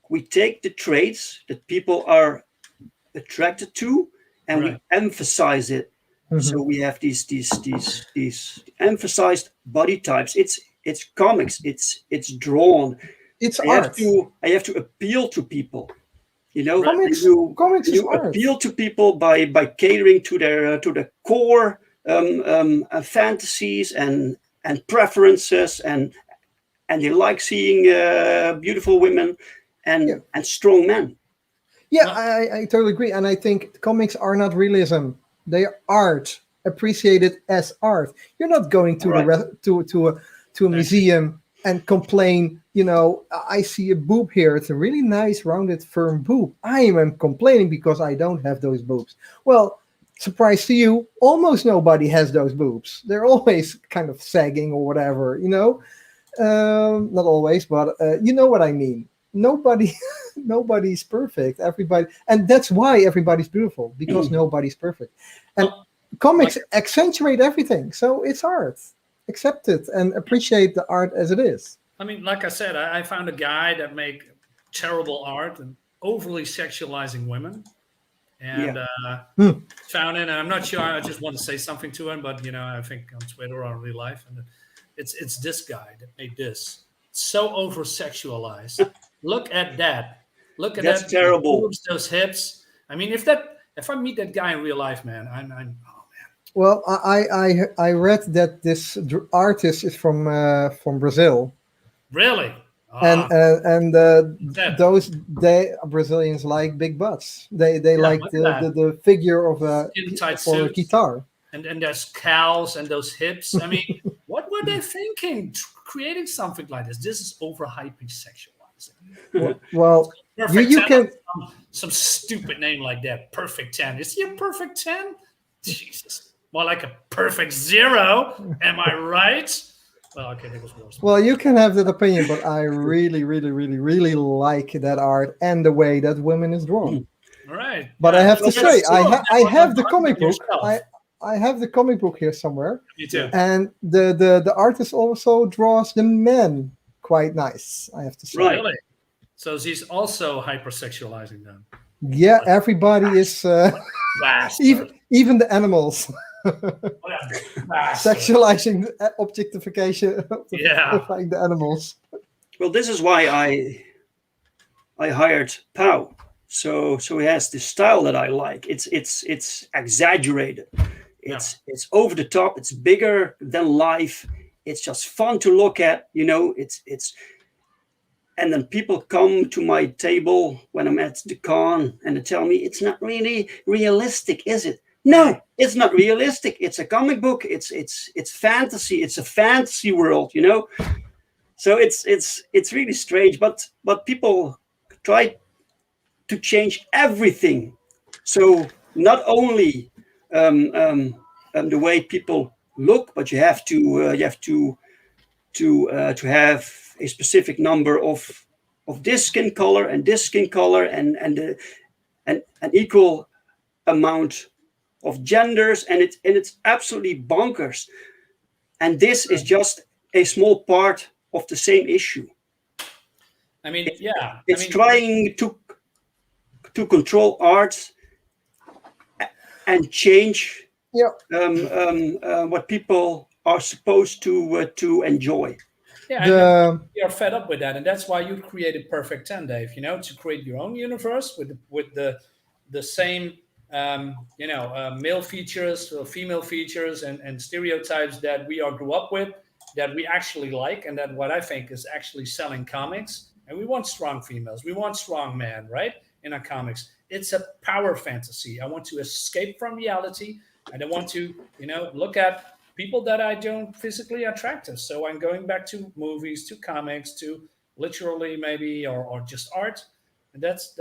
[SPEAKER 3] we take the traits that people are attracted to, and we emphasize it. Mm-hmm. So we have these emphasized body types. It's comics. It's drawn.
[SPEAKER 1] It's art.
[SPEAKER 3] I have to appeal to people.
[SPEAKER 1] Comics is art.
[SPEAKER 3] Appeal to people by catering to their core fantasies and preferences, and they like seeing beautiful women and strong men.
[SPEAKER 1] Yeah, I totally agree, and I think comics are not realism; they are art, appreciated as art. You're not going to a museum and complain, I see a boob here. It's a really nice, rounded, firm boob. I am complaining because I don't have those boobs. Well, surprise to you, almost nobody has those boobs. They're always kind of sagging or whatever, Not always, but you know what I mean. Nobody's perfect. Everybody, and that's why everybody's beautiful, because nobody's perfect. And comics accentuate everything, so it's art. Accept it and appreciate the art as it is.
[SPEAKER 2] I mean, like I said, I found a guy that make terrible art and overly sexualizing women, and
[SPEAKER 3] Yeah.
[SPEAKER 2] found it. And I'm not sure. I just want to say something to him, but I think on Twitter or in real life, and it's this guy that made this so over sexualized. Look at that. Look at
[SPEAKER 3] That's
[SPEAKER 2] that. Those
[SPEAKER 3] terrible.
[SPEAKER 2] boobs, those hips. I mean, if I meet that guy in real life, man, I'm oh man.
[SPEAKER 1] Well, I read that this artist is from Brazil,
[SPEAKER 2] Really?
[SPEAKER 1] and
[SPEAKER 2] Ah, that.
[SPEAKER 1] those Brazilians like big butts. They
[SPEAKER 2] Yeah,
[SPEAKER 1] like
[SPEAKER 2] look at that.
[SPEAKER 1] the figure of
[SPEAKER 2] Skin tight
[SPEAKER 1] for a
[SPEAKER 2] suits.
[SPEAKER 1] guitar.
[SPEAKER 2] And there's cows and those hips. I mean, what were they thinking creating something like this? This is overhyping sexualizing.
[SPEAKER 1] Well,
[SPEAKER 2] Perfect
[SPEAKER 1] you
[SPEAKER 2] 10,
[SPEAKER 1] can.
[SPEAKER 2] some stupid name like that. Perfect 10. Is he a perfect 10? Jesus. More like a perfect 0. Am I right? Well, okay, that was worse.
[SPEAKER 1] Well, you can have that opinion, but I really, really, really, really like that art and the way that women is drawn.
[SPEAKER 2] All right.
[SPEAKER 1] But
[SPEAKER 2] Yeah,
[SPEAKER 1] I have to
[SPEAKER 2] well,
[SPEAKER 1] say,
[SPEAKER 2] that's
[SPEAKER 1] I
[SPEAKER 2] true.
[SPEAKER 1] I have the comic book.
[SPEAKER 2] Yourself.
[SPEAKER 1] I have the comic book here somewhere,
[SPEAKER 2] Me too.
[SPEAKER 1] and the artist also draws the men quite nice. I have to say.
[SPEAKER 3] Right.
[SPEAKER 2] Really? So he's also hypersexualizing them.
[SPEAKER 1] Yeah, everybody is
[SPEAKER 2] Bastard.
[SPEAKER 1] even the animals
[SPEAKER 2] Bastard.
[SPEAKER 1] sexualizing, objectification,
[SPEAKER 2] Yeah.
[SPEAKER 1] objectifying the animals.
[SPEAKER 3] Well, this is why I hired Pow. So he has this style that I like. It's exaggerated. It's over the top. It's bigger than life. It's just fun to look at. It's and then people come to my table when I'm at the con and they tell me it's not really realistic, is it? No, it's not realistic. It's a comic book. It's fantasy. It's a fantasy world. So it's really strange. But people try to change everything. So not only the way people look, but you have to have a specific number of this skin color and this skin color and an equal amount of genders, and it's absolutely bonkers. And this is just a small part of the same issue.
[SPEAKER 2] I mean, yeah.
[SPEAKER 3] It's trying to control art and change what people are supposed to enjoy.
[SPEAKER 2] Yeah, we are fed up with that, and that's why you created Perfect 10, Dave. To create your own universe with the same male features or female features and stereotypes that we all grew up with, that we actually like, and that what I think is actually selling comics. And we want strong females, we want strong men, right? In our comics, it's a power fantasy. I want to escape from reality. I don't want to, look at people that I don't physically attractive. So I'm going back to movies, to comics, to literally maybe or just art, and that's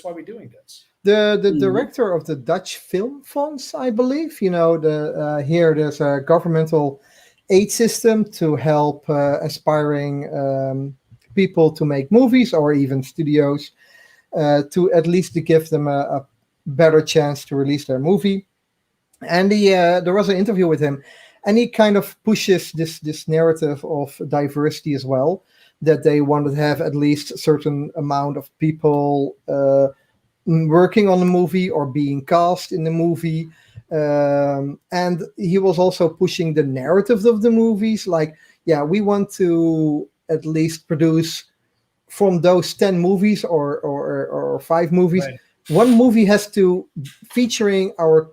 [SPEAKER 2] why we're doing this.
[SPEAKER 1] The director of the Dutch Film Funds, I believe, here there's a governmental aid system to help aspiring people to make movies, or even studios to at least to give them a better chance to release their movie. And there was an interview with him, and he kind of pushes this narrative of diversity as well, that they wanted to have at least a certain amount of people working on the movie or being cast in the movie. And he was also pushing the narrative of the movies, like, we want to at least produce from those 10 movies or 5 movies,
[SPEAKER 2] right,
[SPEAKER 1] one movie has to featuring our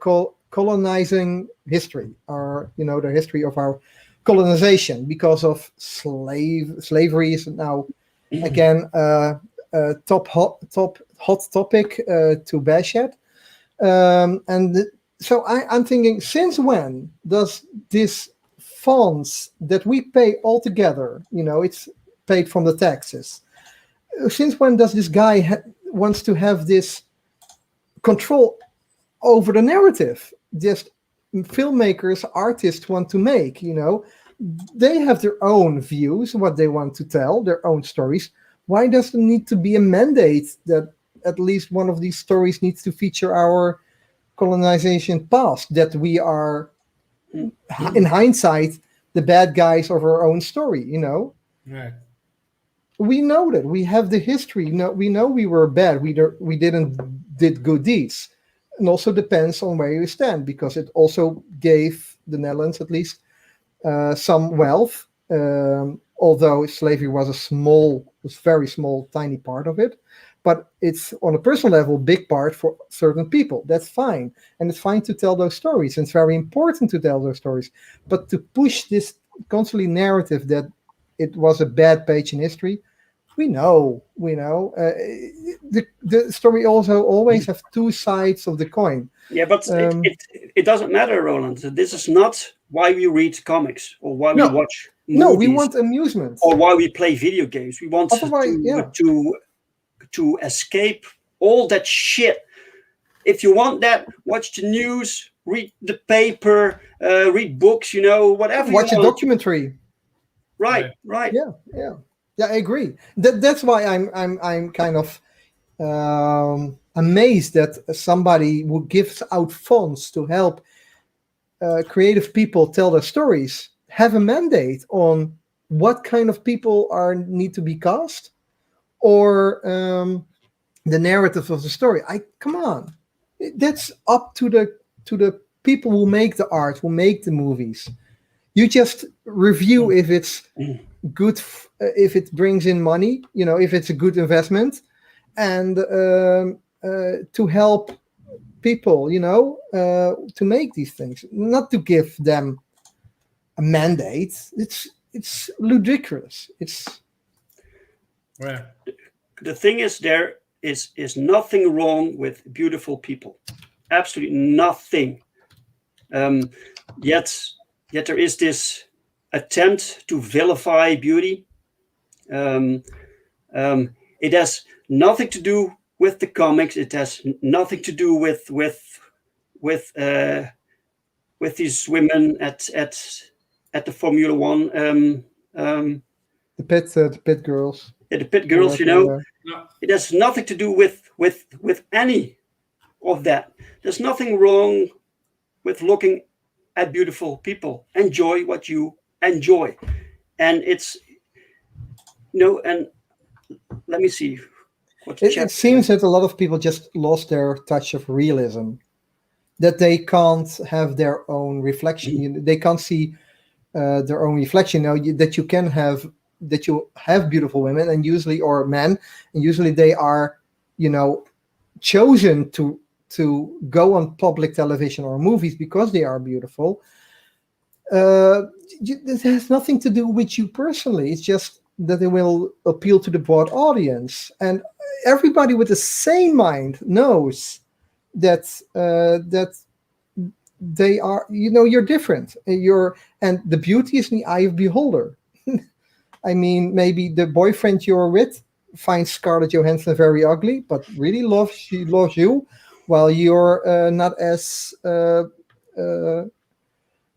[SPEAKER 1] colonizing history, or the history of our colonization, because of slavery is now again top hot topic to bash at. So I'm thinking, since when does this funds that we pay all together, it's paid from the taxes, since when does this guy wants to have this control over the narrative? Just filmmakers, artists want to make, they have their own views, what they want to tell, their own stories. Why does there need to be a mandate that at least one of these stories needs to feature our colonization past, that we are, in hindsight, the bad guys of our own story,
[SPEAKER 2] Right.
[SPEAKER 1] We know that. We have the history. No, we know we were bad. We didn't did good deeds. And also depends on where you stand, because it also gave the Netherlands at least some wealth. Although slavery was very small, tiny part of it, but it's on a personal level, big part for certain people. That's fine, and it's fine to tell those stories. And it's very important to tell those stories, but to push this constantly narrative that it was a bad page in history, we know. The story also always have two sides of the coin.
[SPEAKER 3] Yeah, but it doesn't matter, Roland. This is not why we read comics or why we watch movies.
[SPEAKER 1] No, we want amusement.
[SPEAKER 3] Or why we play video games. We want to escape all that shit. If you want that, watch the news, read the paper, read books, whatever.
[SPEAKER 1] Watch a documentary.
[SPEAKER 3] Right.
[SPEAKER 1] Yeah, I agree. That's why I'm kind of amazed that somebody who gives out funds to help creative people tell their stories have a mandate on what kind of people need to be cast, or the narrative of the story. Come on, that's up to the people who make the art, who make the movies. You just review if it's good, if it brings in money, if it's a good investment, and to help people, to make these things, not to give them a mandate. It's ludicrous. It's
[SPEAKER 2] right.
[SPEAKER 3] The thing is, there is nothing wrong with beautiful people, absolutely nothing. Yet there is this attempt to vilify beauty. It has nothing to do with the comics. It has nothing to do with these women at the Formula One.
[SPEAKER 1] The pit girls.
[SPEAKER 3] Yeah, the pit girls.
[SPEAKER 2] No.
[SPEAKER 3] It has nothing to do with any of that. There's nothing wrong with looking at beautiful people. Enjoy what you enjoy, and it's and let me see.
[SPEAKER 1] It seems that a lot of people just lost their touch of realism, that they can't have their own reflection. They can't see their own reflection. That you have beautiful women, and usually, or men, and usually they are, chosen to go on public television or movies because they are beautiful. It has nothing to do with you personally. It's just that they will appeal to the broad audience, and everybody with the sane mind knows that they are, you're different. And the beauty is in the eye of the beholder. I mean, maybe the boyfriend you're with finds Scarlett Johansson very ugly, but really loves you, while you're not as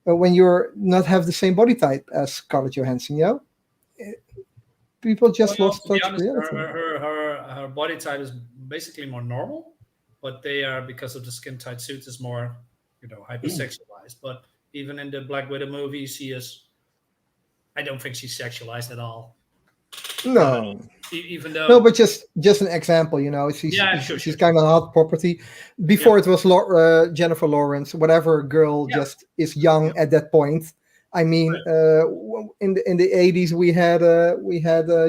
[SPEAKER 1] when you're not have the same body type as Scarlett Johansson. People just lost touch with reality.
[SPEAKER 2] Her body type is basically more normal, but they are, because of the skin tight suit, is more hypersexualized. But even in the Black Widow movie, I don't think she's sexualized at all.
[SPEAKER 1] No.
[SPEAKER 2] Even though.
[SPEAKER 1] No, but just an example, she's kind of hot property. Before it was Jennifer Lawrence, whatever girl just is young at that point. I mean, in the 80s we had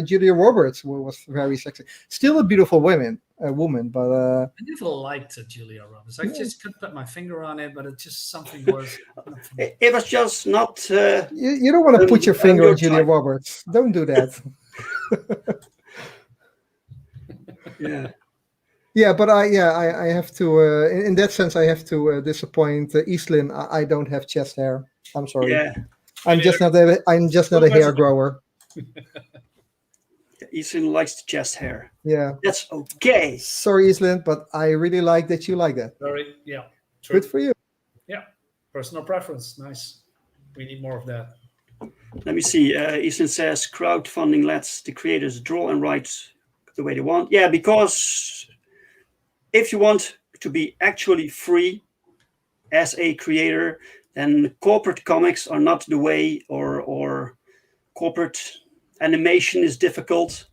[SPEAKER 1] Julia Roberts, who was very sexy. Still a beautiful woman, but
[SPEAKER 2] I never liked Julia Roberts. I just couldn't put my finger on it, but it just something was.
[SPEAKER 3] It was just not.
[SPEAKER 1] You don't want to put your finger on Julia Roberts. Don't do that. Yeah, but I have to. In that sense, I have to disappoint Eastlyn. I don't have chest hair. I'm sorry.
[SPEAKER 3] Yeah.
[SPEAKER 1] I'm just not a hair grower.
[SPEAKER 3] Eastlyn likes the chest hair.
[SPEAKER 1] Yeah.
[SPEAKER 3] That's okay.
[SPEAKER 1] Sorry, Eastlyn, but I really like that you like that.
[SPEAKER 2] Sorry. Yeah. True.
[SPEAKER 1] Good for you.
[SPEAKER 2] Yeah. Personal preference. Nice. We need more of that.
[SPEAKER 3] Let me see. Eastlyn says crowdfunding lets the creators draw and write the way they want. Yeah, because if you want to be actually free as a creator, then corporate comics are not the way, or corporate Animation is difficult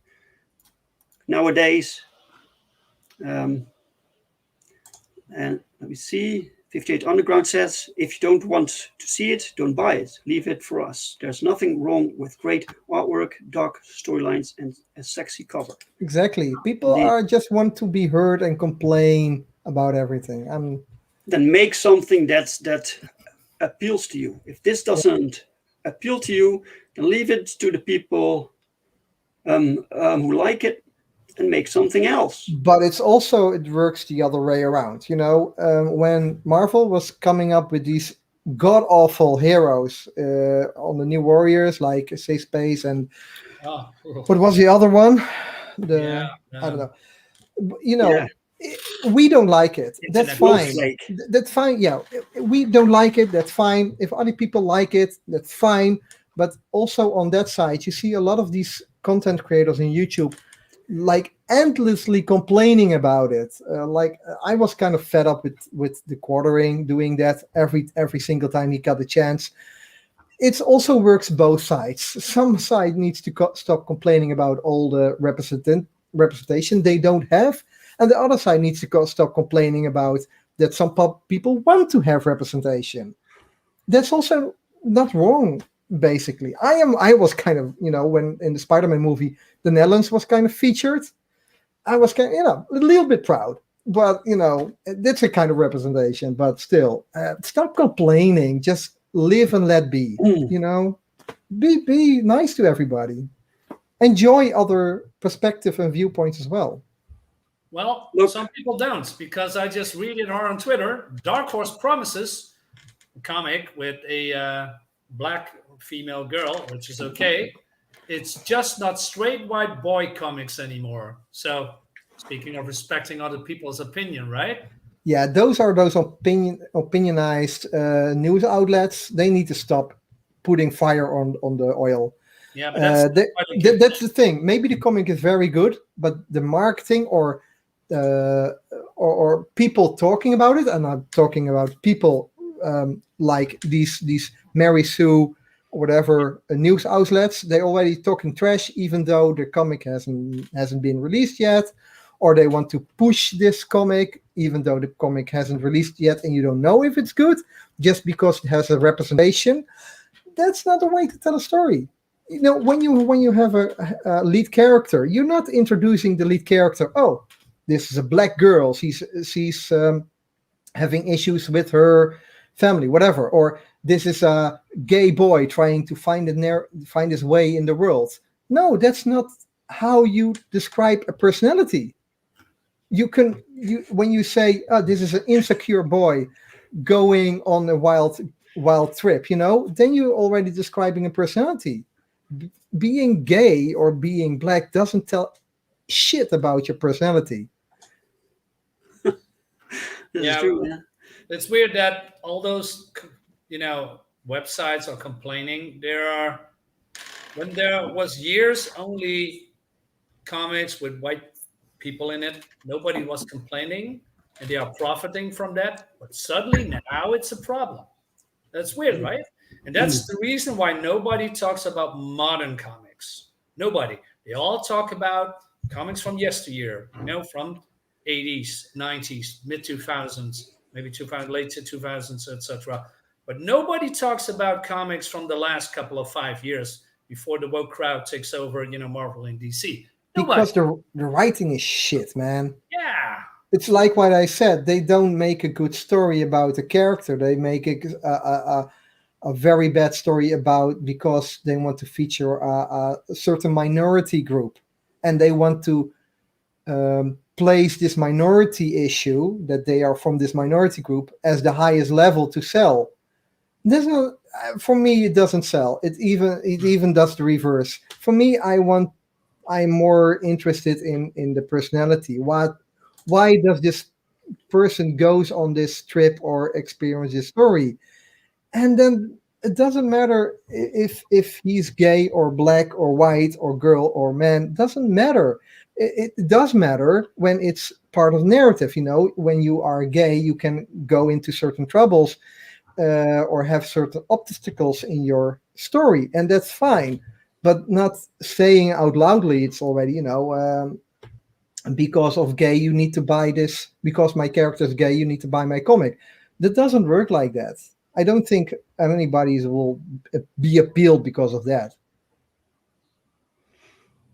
[SPEAKER 3] nowadays. And let me see. 58 Underground says, if you don't want to see it, don't buy it. Leave it for us. There's nothing wrong with great artwork, dark storylines, and a sexy cover.
[SPEAKER 1] Exactly. People are just want to be heard and complain about everything.
[SPEAKER 3] Then make something that appeals to you. If this doesn't appeal to you, then leave it to the people who like it, and make something else.
[SPEAKER 1] But it works the other way around. You know, when Marvel was coming up with these god awful heroes on the New Warriors, like Safe Space and what was the other one? I don't know. You know, we don't like it. That's fine. That's fine. Yeah, we don't like it. That's fine. If other people like it, that's fine. But also on that side, you see a lot of these content creators on YouTube like endlessly complaining about it. Like I was kind of fed up with the quartering doing that every single time he got a chance. It also works both sides. Some side needs to stop complaining about all the representation they don't have, and the other side needs to stop complaining about that some people want to have representation. That's also not wrong. Basically, I was kind of, you know, when in the Spider-Man movie the Netherlands was kind of featured, I was kind of, you know, a little bit proud. But you know, that's a kind of representation. But still, stop complaining. Just live and let be. You know, be nice to everybody. Enjoy other perspective and viewpoints as well.
[SPEAKER 2] Well, some people don't, because I just read it on Twitter. Dark Horse promises a comic with a black female girl, which is okay. It's just not straight white boy comics anymore. So, speaking of respecting other people's opinion, right?
[SPEAKER 1] Yeah, those opinionized news outlets. They need to stop putting fire on the oil.
[SPEAKER 2] Yeah, but
[SPEAKER 1] that's the thing. Maybe the comic is very good, but the marketing or people talking about it, and I'm talking about people like these Mary Sue or whatever news outlets, they already talking trash, even though the comic hasn't been released yet, or they want to push this comic even though the comic hasn't released yet, and you don't know if it's good just because it has a representation. That's not a way to tell a story. You know, when you have a lead character, you're not introducing the lead character. Oh, this is a black girl. She's having issues with her family, whatever. Or this is a gay boy trying to find his way in the world. No, that's not how you describe a personality. When you say, oh, this is an insecure boy going on a wild trip, you know, then you're already describing a personality. Being gay or being black doesn't tell shit about your personality.
[SPEAKER 2] Yeah, true, yeah. It's weird that all those, you know, websites are complaining. When there was years only comics with white people in it, nobody was complaining, and they are profiting from that. But suddenly now it's a problem. That's weird, right? And that's the reason why nobody talks about modern comics. Nobody. They all talk about comics from yesteryear, you know, from 80s, 90s, mid 2000s, maybe 2000, late 2000s, etc. But nobody talks about comics from the last couple of 5 years before the woke crowd takes over, you know, Marvel and DC. Nobody.
[SPEAKER 1] Because the writing is shit, man.
[SPEAKER 2] Yeah.
[SPEAKER 1] It's like what I said. They don't make a good story about a character. They make a very bad story because they want to feature a certain minority group, and they want to place this minority issue that they are from this minority group as the highest level to sell. There's no, for me, it doesn't sell. It even does the reverse. For me, I'm more interested in the personality. Why does this person goes on this trip or experience this story? And then it doesn't matter if he's gay or black or white or girl or man. It doesn't matter. It does matter when it's part of narrative. You know, when you are gay, you can go into certain troubles or have certain obstacles in your story, and that's fine. but not saying out loudly. It's already, because of gay, you need to buy this. Because my character is gay, you need to buy my comic. That doesn't work like that. I don't think anybody will be appealed because of that.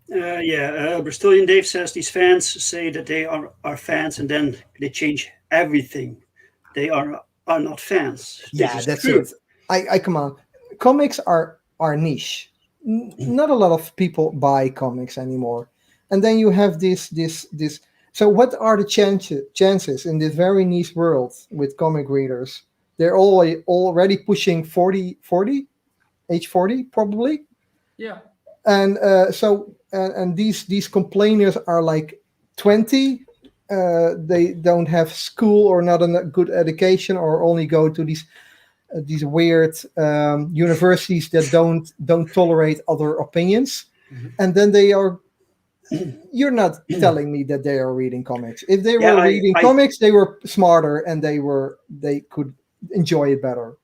[SPEAKER 3] Bristolian Dave says these fans say that they are fans and then they change everything. They are not fans.
[SPEAKER 1] Yeah, that's true. It. I come on. Comics are niche. Not a lot of people buy comics anymore. And then you have this. So what are the chances in this very niche world with comic readers? They're already pushing 40, age 40 probably.
[SPEAKER 2] Yeah.
[SPEAKER 1] And and these complainers are like 20. They don't have school or not a good education, or only go to these weird universities that don't tolerate other opinions. Mm-hmm. And then they are. You're not telling me that they are reading comics. If they were reading comics, they were smarter and they could enjoy it better.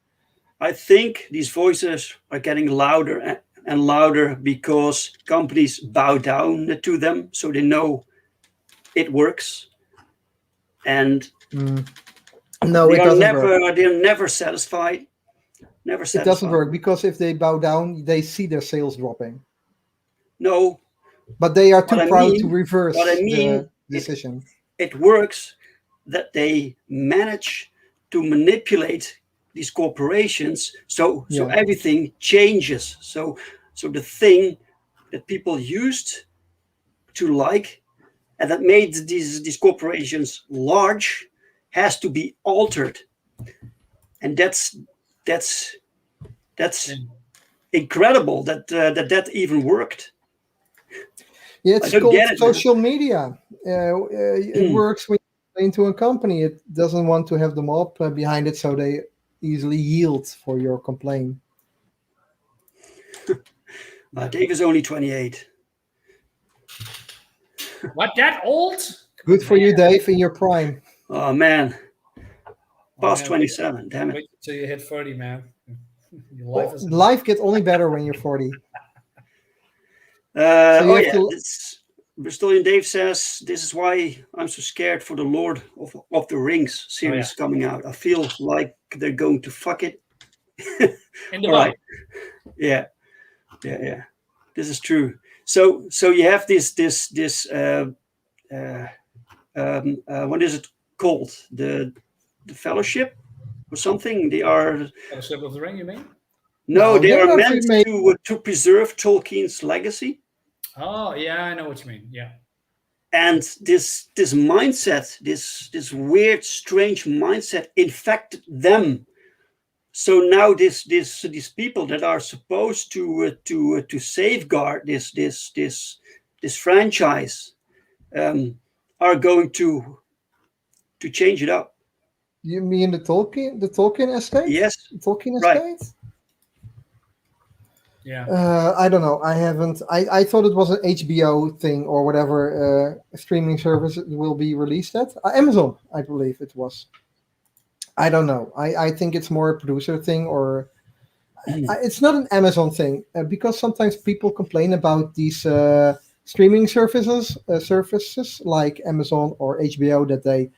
[SPEAKER 3] I think these voices are getting louder and louder because companies bow down to them, so they know it works. And
[SPEAKER 1] no, it doesn't work.
[SPEAKER 3] They're never satisfied. Never satisfied.
[SPEAKER 1] It doesn't work because if they bow down, they see their sales dropping.
[SPEAKER 3] No.
[SPEAKER 1] But they are too proud to reverse the decision.
[SPEAKER 3] It works that they manage to manipulate these corporations, so everything changes. So the thing that people used to like and that made these corporations large has to be altered, and that's incredible that even worked.
[SPEAKER 1] Yeah, it's called social media. It works when you into a company. It doesn't want to have the mob behind it, so they easily yield for your complaint.
[SPEAKER 3] Dave is only 28.
[SPEAKER 2] What, that old?
[SPEAKER 1] Good for you, Dave, in your prime.
[SPEAKER 3] Oh, man. Past 27, damn it.
[SPEAKER 2] Wait till you hit 30, man.
[SPEAKER 1] Life gets only better when you're 40.
[SPEAKER 3] Bristolian Dave says, this is why I'm so scared for the Lord of the Rings series coming out. I feel like they're going to fuck it.
[SPEAKER 2] In the right.
[SPEAKER 3] Yeah. This is true. So you have this what is it called? The Fellowship or something? They are
[SPEAKER 2] Fellowship of the Ring, you mean?
[SPEAKER 3] No, they are meant to preserve Tolkien's legacy.
[SPEAKER 2] Oh, yeah, I know what you mean. Yeah.
[SPEAKER 3] And this mindset, this weird, strange mindset infected them. So now these people that are supposed to safeguard this franchise are going to change it up.
[SPEAKER 1] You mean the Tolkien estate?
[SPEAKER 3] Yes.
[SPEAKER 1] The Tolkien estate?
[SPEAKER 3] Right.
[SPEAKER 2] Yeah.
[SPEAKER 1] I don't know. I haven't. I thought it was an HBO thing or whatever streaming service will be released at. Amazon, I believe it was. I don't know. I think it's more a producer thing, or it's not an Amazon thing because sometimes people complain about these streaming services like Amazon or HBO that they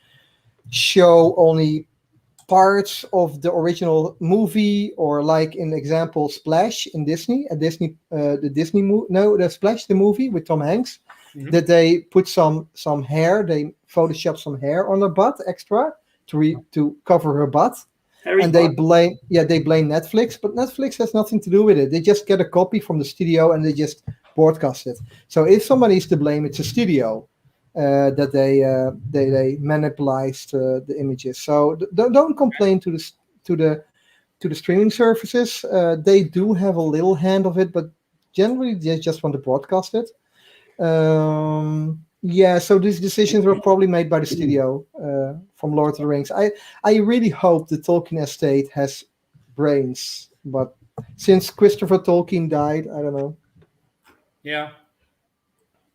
[SPEAKER 1] show only parts of the original movie, or like in example Splash in Disney, the Splash the movie with Tom Hanks, that they put some hair, they Photoshop some hair on her butt extra to cover her butt. They blame Netflix, but Netflix has nothing to do with it. They just get a copy from the studio and they just broadcast it. So if somebody is to blame, it's a studio. That they manipulated the images. So don't complain to the streaming services. They do have a little hand of it, but generally they just want to broadcast it. So these decisions were probably made by the studio from Lord of the Rings. I really hope the Tolkien estate has brains, but since Christopher Tolkien died, I don't know.
[SPEAKER 2] Yeah.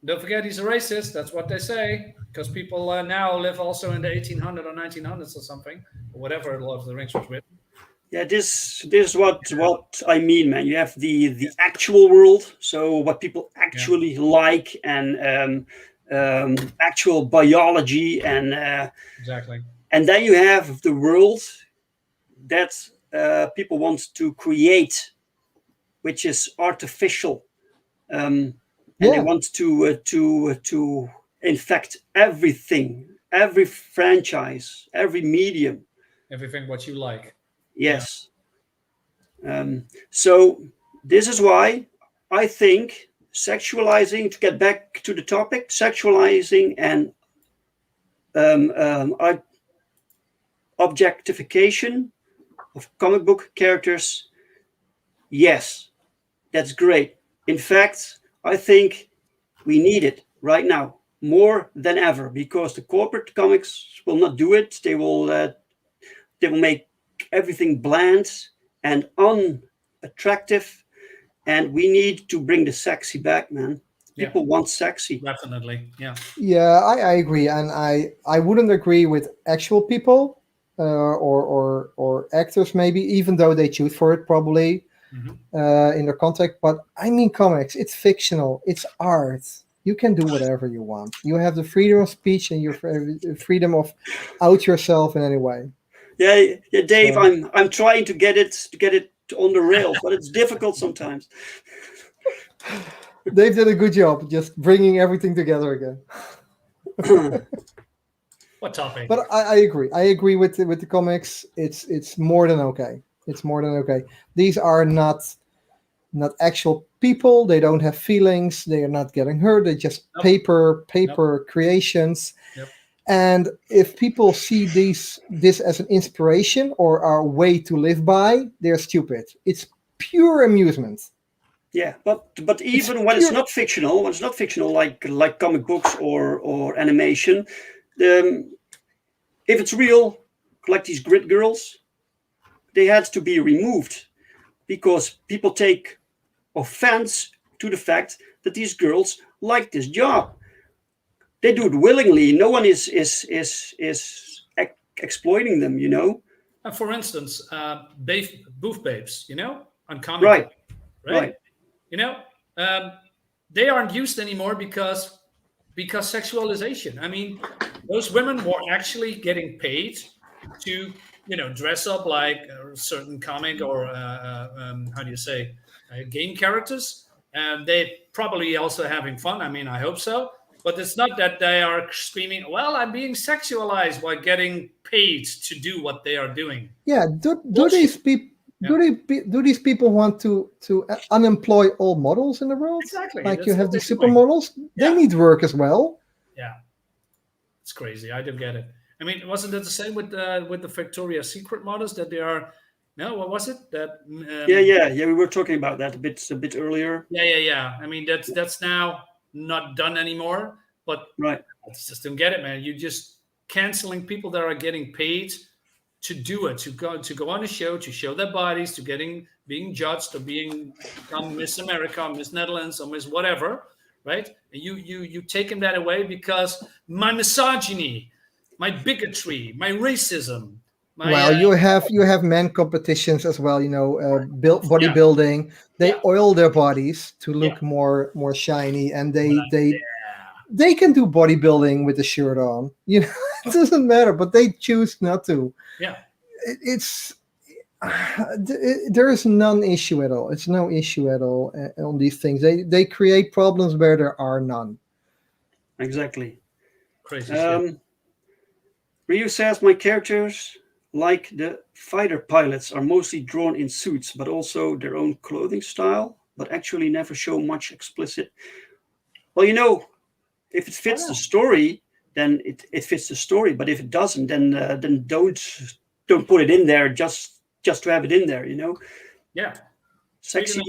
[SPEAKER 2] Don't forget he's a racist. That's what they say. Because people now live also in the 1800s or 1900s or something. Or whatever Lord of the Rings was written.
[SPEAKER 3] Yeah, this is what I mean, man. You have the actual world, so what people actually like, and actual biology,
[SPEAKER 2] Exactly.
[SPEAKER 3] and then you have the world that people want to create, which is artificial, and they
[SPEAKER 1] Yeah,
[SPEAKER 3] want to infect everything, every franchise, every medium.
[SPEAKER 2] Everything what you like. Yeah.
[SPEAKER 3] Yes. So this is why I think sexualizing, to get back to the topic, sexualizing and objectification of comic book characters, yes, that's great. In fact, I think we need it right now more than ever, because the corporate comics will not do it. They will make everything bland and unattractive, and we need to bring the sexy back, man.
[SPEAKER 2] Yeah.
[SPEAKER 3] People want sexy.
[SPEAKER 2] Definitely. Yeah.
[SPEAKER 1] yeah, I agree, and I wouldn't agree with actual people or actors maybe, even though they choose for it probably in their context. But I mean, comics, it's fictional, it's art. You can do whatever you want. You have the freedom of speech and your freedom of out yourself in any way.
[SPEAKER 3] Yeah, yeah, Dave.
[SPEAKER 1] So
[SPEAKER 3] I'm trying to get it on the rails, but it's difficult sometimes.
[SPEAKER 1] Dave did a good job just bringing everything together again.
[SPEAKER 2] What topic?
[SPEAKER 1] But I agree. I agree with the comics. It's more than okay. It's more than okay. These are not actual people. They don't have feelings. They are not getting hurt. They're just paper creations.
[SPEAKER 2] Yep.
[SPEAKER 1] And if people see this as an inspiration or a way to live by, they're stupid. It's pure amusement.
[SPEAKER 3] Yeah, but even when it's not fictional, like comic books or animation, if it's real, like these grid girls, they had to be removed because people take offense to the fact that these girls like this job. They do it willingly. No one is exploiting them, you know.
[SPEAKER 2] For instance, booth babes, on comic
[SPEAKER 3] Right,
[SPEAKER 2] book, right? You know, um, they aren't used anymore because sexualization. I mean, those women were actually getting paid to dress up like a certain comic or how do you say game characters, and they probably also having fun. I mean, I hope so. But it's not that they are screaming, "Well, I'm being sexualized" while getting paid to do what they are doing.
[SPEAKER 1] Yeah. Do these people? Do these people want to unemploy all models in the world?
[SPEAKER 2] Exactly.
[SPEAKER 1] Like
[SPEAKER 2] That's
[SPEAKER 1] you have
[SPEAKER 2] what
[SPEAKER 1] these
[SPEAKER 2] they're doing.
[SPEAKER 1] supermodels. They
[SPEAKER 2] Yeah.
[SPEAKER 1] need work as well.
[SPEAKER 2] Yeah, it's crazy. I don't get it. I mean, wasn't it the same with the Victoria's Secret models that they are? No, what was it? That
[SPEAKER 3] Yeah. We were talking about that a bit earlier.
[SPEAKER 2] yeah. I mean, that's now not done anymore. But
[SPEAKER 3] Right.
[SPEAKER 2] I just don't get it, man. You just canceling people that are getting paid to do it, to go on a show, to show their bodies, to being judged, or become Miss America, Miss Netherlands, or Miss whatever, right? And you taking that away because my misogyny, my bigotry, my racism, my
[SPEAKER 1] Well, you have men competitions as well.
[SPEAKER 2] yeah,
[SPEAKER 1] Bodybuilding. They
[SPEAKER 2] yeah,
[SPEAKER 1] oil their bodies to
[SPEAKER 2] yeah.
[SPEAKER 1] look more shiny, and
[SPEAKER 2] Well,
[SPEAKER 1] they can do bodybuilding with the shirt on. It doesn't matter, but they choose not to.
[SPEAKER 2] yeah.
[SPEAKER 1] It's there is none issue at all. It's no issue at all on these things. They create problems where there are none.
[SPEAKER 3] Exactly.
[SPEAKER 2] Crazy shit.
[SPEAKER 3] Ryu says my characters, like the fighter pilots, are mostly drawn in suits, but also their own clothing style, but actually never show much explicit. Well, if it fits the story, then it fits the story. But if it doesn't, then don't put it in there just to have it in there.
[SPEAKER 2] Yeah.
[SPEAKER 3] Sexy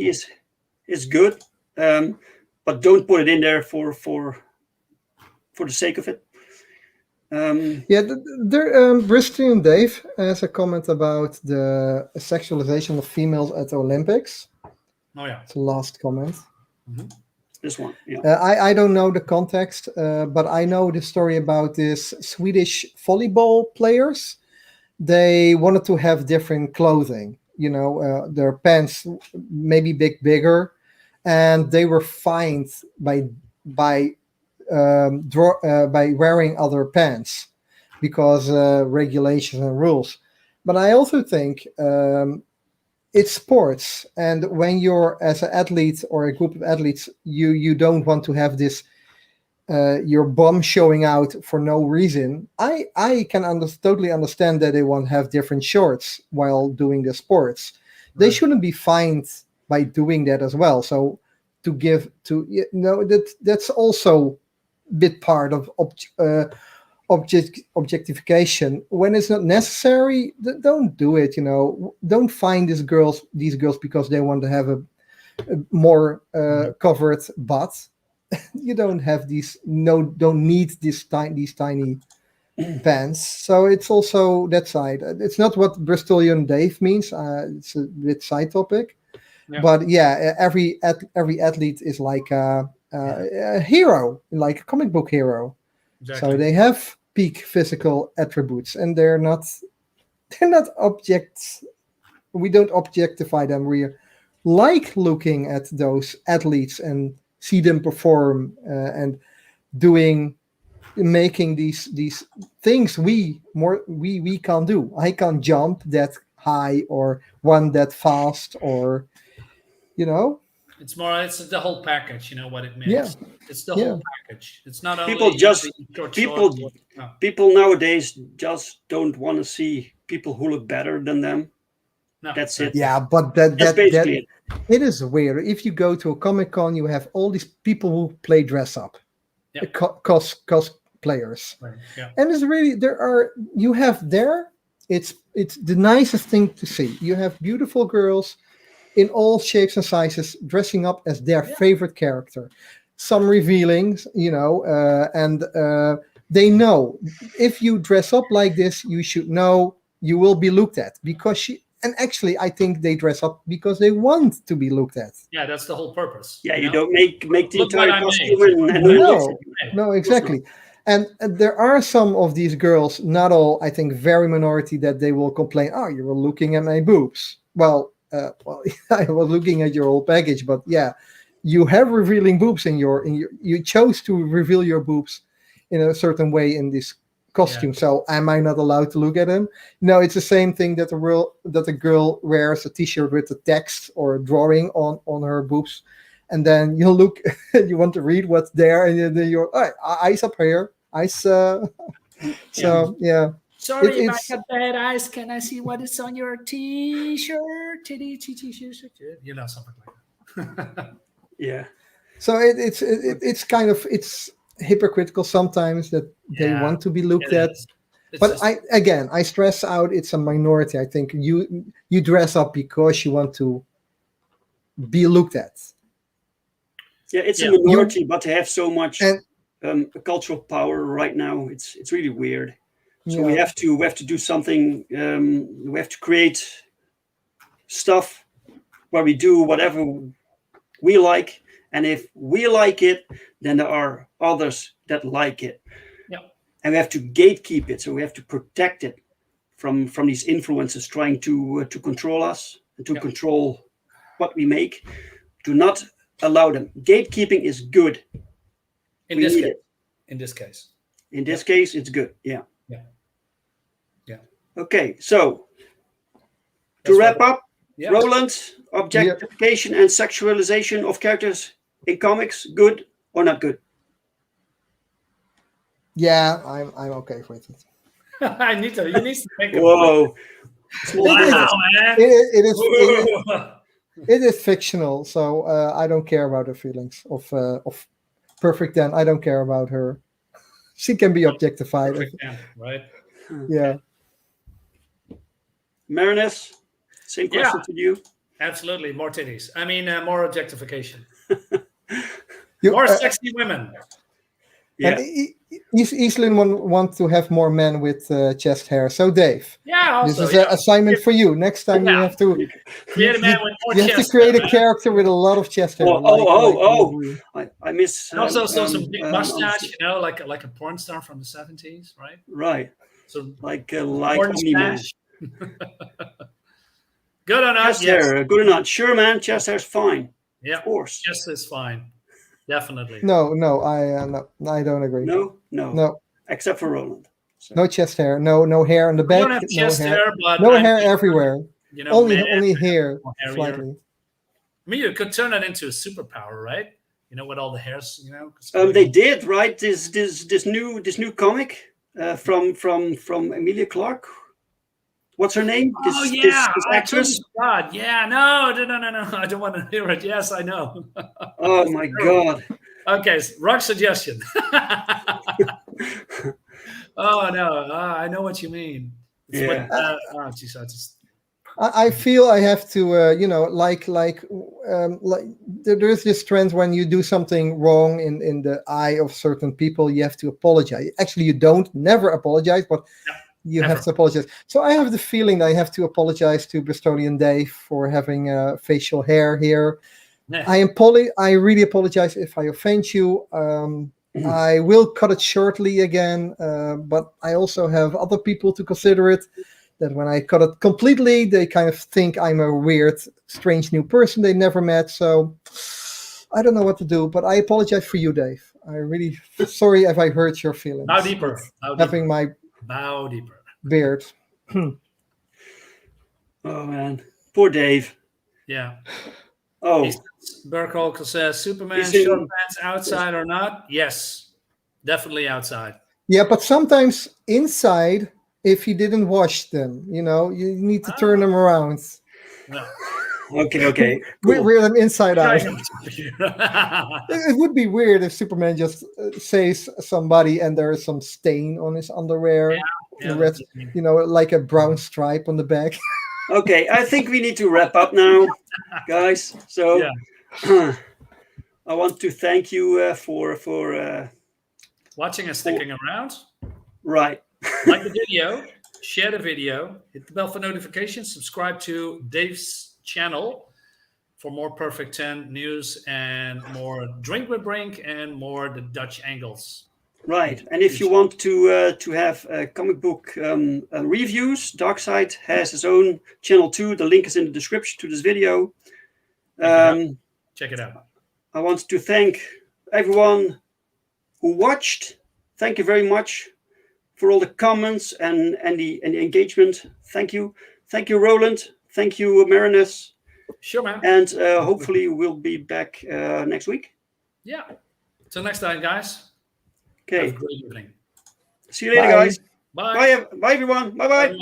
[SPEAKER 3] is good, but don't put it in there for the sake of it.
[SPEAKER 1] Bristol and Dave has a comment about the sexualization of females at the Olympics.
[SPEAKER 2] Oh yeah,
[SPEAKER 1] it's the last comment.
[SPEAKER 2] Mm-hmm.
[SPEAKER 3] This one, yeah.
[SPEAKER 1] I don't know the context, but I know the story about this Swedish volleyball players they wanted to have different clothing. Their pants maybe bigger, and they were fined by by wearing other pants because regulations and rules. But I also think it's sports, and when you're as an athlete or a group of athletes, you don't want to have this your bum showing out for no reason. I can totally understand that they want to have different shorts while doing the sports. They
[SPEAKER 2] Right.
[SPEAKER 1] shouldn't be fined by doing that as well. So that's also a bit part of objectification. When it's not necessary, don't do it. Don't find these girls because they want to have a more covered butt. You don't have don't need these tiny pants. So it's also that side. It's not what Bristolian Dave means. It's a bit side topic.
[SPEAKER 2] Yeah.
[SPEAKER 1] But yeah, every athlete is like a hero, like a comic book hero.
[SPEAKER 2] Exactly.
[SPEAKER 1] So they have peak physical attributes, and they're not objects. We don't objectify them. We like looking at those athletes and see them perform and making these things we can't do. I can't jump that high or run that fast, or
[SPEAKER 2] It's the whole package. You know what it means.
[SPEAKER 1] Yeah.
[SPEAKER 2] It's the whole package. It's not only
[SPEAKER 3] People just
[SPEAKER 2] the short
[SPEAKER 3] people
[SPEAKER 2] shorts. No.
[SPEAKER 3] people nowadays just don't want to see people who look better than them.
[SPEAKER 2] No.
[SPEAKER 3] That's it.
[SPEAKER 1] Yeah, but
[SPEAKER 3] That's
[SPEAKER 1] that
[SPEAKER 3] basically it.
[SPEAKER 1] it is weird. If you go to a Comic-Con, you have all these people who play dress up,
[SPEAKER 2] Yeah.
[SPEAKER 1] cosplayers,
[SPEAKER 2] Right. Yeah.
[SPEAKER 1] and it's really it's the nicest thing to see. You have beautiful girls in all shapes and sizes dressing up as their favorite character. Some revealing, and they know if you dress up like this, you should know you will be looked at because and actually, I think they dress up because they want to be looked at.
[SPEAKER 2] Yeah, that's the whole purpose.
[SPEAKER 3] Yeah, you
[SPEAKER 2] know?
[SPEAKER 3] don't make the
[SPEAKER 2] Look what
[SPEAKER 3] entire
[SPEAKER 2] I
[SPEAKER 3] costume
[SPEAKER 2] made.
[SPEAKER 3] and
[SPEAKER 1] No, exactly. And there are some of these girls, not all, I think, very minority, that they will complain, "Oh, you were looking at my boobs." Well, I was looking at your whole package, but yeah, you have revealing boobs you chose to reveal your boobs in a certain way in this costume.
[SPEAKER 2] Yeah.
[SPEAKER 1] So am I not allowed to look at them? No, it's the same thing that a girl wears a t-shirt with a text or a drawing on her boobs, and then you look, you want to read what's there, and then you're eyes up here, eyes. So yeah.
[SPEAKER 2] Sorry,
[SPEAKER 1] It-
[SPEAKER 2] I
[SPEAKER 1] it's-
[SPEAKER 2] got bad eyes. Can I see what is on your t-shirt? T-shirt. Something like that.
[SPEAKER 3] yeah.
[SPEAKER 1] So it's kind of hypocritical sometimes that they
[SPEAKER 2] Yeah,
[SPEAKER 1] want to be looked
[SPEAKER 2] It
[SPEAKER 1] at.
[SPEAKER 2] is. It's
[SPEAKER 1] But
[SPEAKER 2] just-
[SPEAKER 1] I stress out it's a minority. I think you dress up because you want to be looked at.
[SPEAKER 3] Yeah, it's
[SPEAKER 2] Yeah.
[SPEAKER 3] a minority, but they have so much
[SPEAKER 1] And-
[SPEAKER 3] cultural power right now. It's really weird. So
[SPEAKER 1] Yeah.
[SPEAKER 3] we have to do something. We have to create stuff where we do whatever we like, and if we like it, then there are others that like it.
[SPEAKER 2] Yeah.
[SPEAKER 3] And we have to gatekeep it. So we have to protect it from these influences trying to control us and to
[SPEAKER 2] Yeah.
[SPEAKER 3] control what we make. Do not allow them. Gatekeeping is good.
[SPEAKER 2] in
[SPEAKER 3] we
[SPEAKER 2] this
[SPEAKER 3] need
[SPEAKER 2] case.
[SPEAKER 3] it.
[SPEAKER 2] In this case.
[SPEAKER 3] In this case, it's good. Yeah.
[SPEAKER 2] Yeah. Yeah.
[SPEAKER 3] Okay, so to
[SPEAKER 2] That's
[SPEAKER 3] wrap
[SPEAKER 2] what-
[SPEAKER 3] up,
[SPEAKER 2] Yeah.
[SPEAKER 3] Roland, objectification and sexualization of characters in comics, good or not good?
[SPEAKER 1] Yeah, I'm okay with it.
[SPEAKER 2] You need to think of
[SPEAKER 3] Whoa.
[SPEAKER 2] Wow, man.
[SPEAKER 1] It is fictional, so I don't care about the feelings of Perfect Dan. I don't care about her. She can be objectified.
[SPEAKER 2] Perfect, yeah, right?
[SPEAKER 1] Yeah.
[SPEAKER 3] Marinus, same question to you.
[SPEAKER 2] Absolutely. More titties. I mean, more objectification.
[SPEAKER 1] You,
[SPEAKER 2] More sexy women.
[SPEAKER 3] Yeah.
[SPEAKER 1] And Eastland want to have more men with chest hair. So Dave,
[SPEAKER 2] Yeah,
[SPEAKER 1] this
[SPEAKER 2] also.
[SPEAKER 1] is an assignment for you. Next time you
[SPEAKER 2] Yeah.
[SPEAKER 1] have to
[SPEAKER 2] Create a man with more
[SPEAKER 1] you have to
[SPEAKER 2] chest
[SPEAKER 1] create
[SPEAKER 2] hair,
[SPEAKER 1] a character with a lot of chest hair.
[SPEAKER 3] Oh. I miss.
[SPEAKER 2] And also some big mustache,
[SPEAKER 3] honestly.
[SPEAKER 2] like a porn star from the 70s, right?
[SPEAKER 3] Right.
[SPEAKER 2] So
[SPEAKER 3] like
[SPEAKER 2] corn
[SPEAKER 3] Omni-Man.
[SPEAKER 2] smash. Good or not?
[SPEAKER 3] Chest
[SPEAKER 2] Yes.
[SPEAKER 3] hair, good or not? Sure, man. Chest hair's fine.
[SPEAKER 2] Yeah.
[SPEAKER 3] Of course.
[SPEAKER 2] Chest is fine. Definitely.
[SPEAKER 1] No, I don't agree.
[SPEAKER 3] No. Except for Roland. So.
[SPEAKER 1] No chest hair. No hair on the
[SPEAKER 2] I
[SPEAKER 1] back.
[SPEAKER 2] don't have chest hair, but
[SPEAKER 1] no
[SPEAKER 2] I'm
[SPEAKER 1] hair
[SPEAKER 2] just,
[SPEAKER 1] everywhere.
[SPEAKER 2] you know,
[SPEAKER 1] Only hair
[SPEAKER 2] hairier.
[SPEAKER 1] slightly.
[SPEAKER 2] I mean, you could turn that into a superpower, right? You know, with all the hairs, you know.
[SPEAKER 3] They did, right? This new comic from Emilia Clarke. What's her name? This actress.
[SPEAKER 2] God, yeah, no. I don't want to hear it. Yes, I know.
[SPEAKER 3] Oh my God.
[SPEAKER 2] Okay, rock suggestion. Oh no, I know what you mean. It's
[SPEAKER 3] Yeah.
[SPEAKER 2] What, geez,
[SPEAKER 1] I feel I have to, there's this trend when you do something wrong in the eye of certain people, you have to apologize. Actually, you don't, never apologize, but you have to apologize. So I have the feeling that I have to apologize to Bristolian Dave for having facial hair here. Yeah. I really apologize if I offend you. I will cut it shortly again, but I also have other people to consider it. That when I cut it completely, they kind of think I'm a weird, strange new person they never met. So I don't know what to do, but I apologize for you, Dave. I really sorry if I hurt your feelings.
[SPEAKER 2] Bow deeper.
[SPEAKER 1] Having my beard.
[SPEAKER 3] Oh man, poor Dave.
[SPEAKER 2] Yeah.
[SPEAKER 3] Oh.
[SPEAKER 2] Burkholker says Superman short pants outside or not? Yes, definitely outside.
[SPEAKER 1] Yeah, but sometimes inside. If you didn't wash them, you need to turn them around.
[SPEAKER 3] No. Okay. Cool.
[SPEAKER 1] Wear them inside out. It would be weird if Superman just saves somebody and there is some stain on his underwear, red, like a brown stripe on the back.
[SPEAKER 3] Okay, I think we need to wrap up now, guys. So I want to thank you for
[SPEAKER 2] watching and sticking around.
[SPEAKER 3] Right.
[SPEAKER 2] Like the video, share the video, hit the bell for notifications, subscribe to Dave's channel for more Perfect 10 news and more Drink with Brink and more the Dutch angles.
[SPEAKER 3] Right, and if you want to have comic book reviews, Darksyde has his own channel too. The link is in the description to this video.
[SPEAKER 2] Check it out.
[SPEAKER 3] I want to thank everyone who watched. Thank you very much for all the comments and the engagement. Thank you, Roland. Thank you, Marinus.
[SPEAKER 2] Sure, man.
[SPEAKER 3] And hopefully we'll be back next week.
[SPEAKER 2] Yeah. Till next time, guys.
[SPEAKER 3] Okay.
[SPEAKER 2] Have a great evening.
[SPEAKER 3] See you later, guys.
[SPEAKER 2] Bye.
[SPEAKER 3] Bye, everyone. Bye.
[SPEAKER 2] Bye.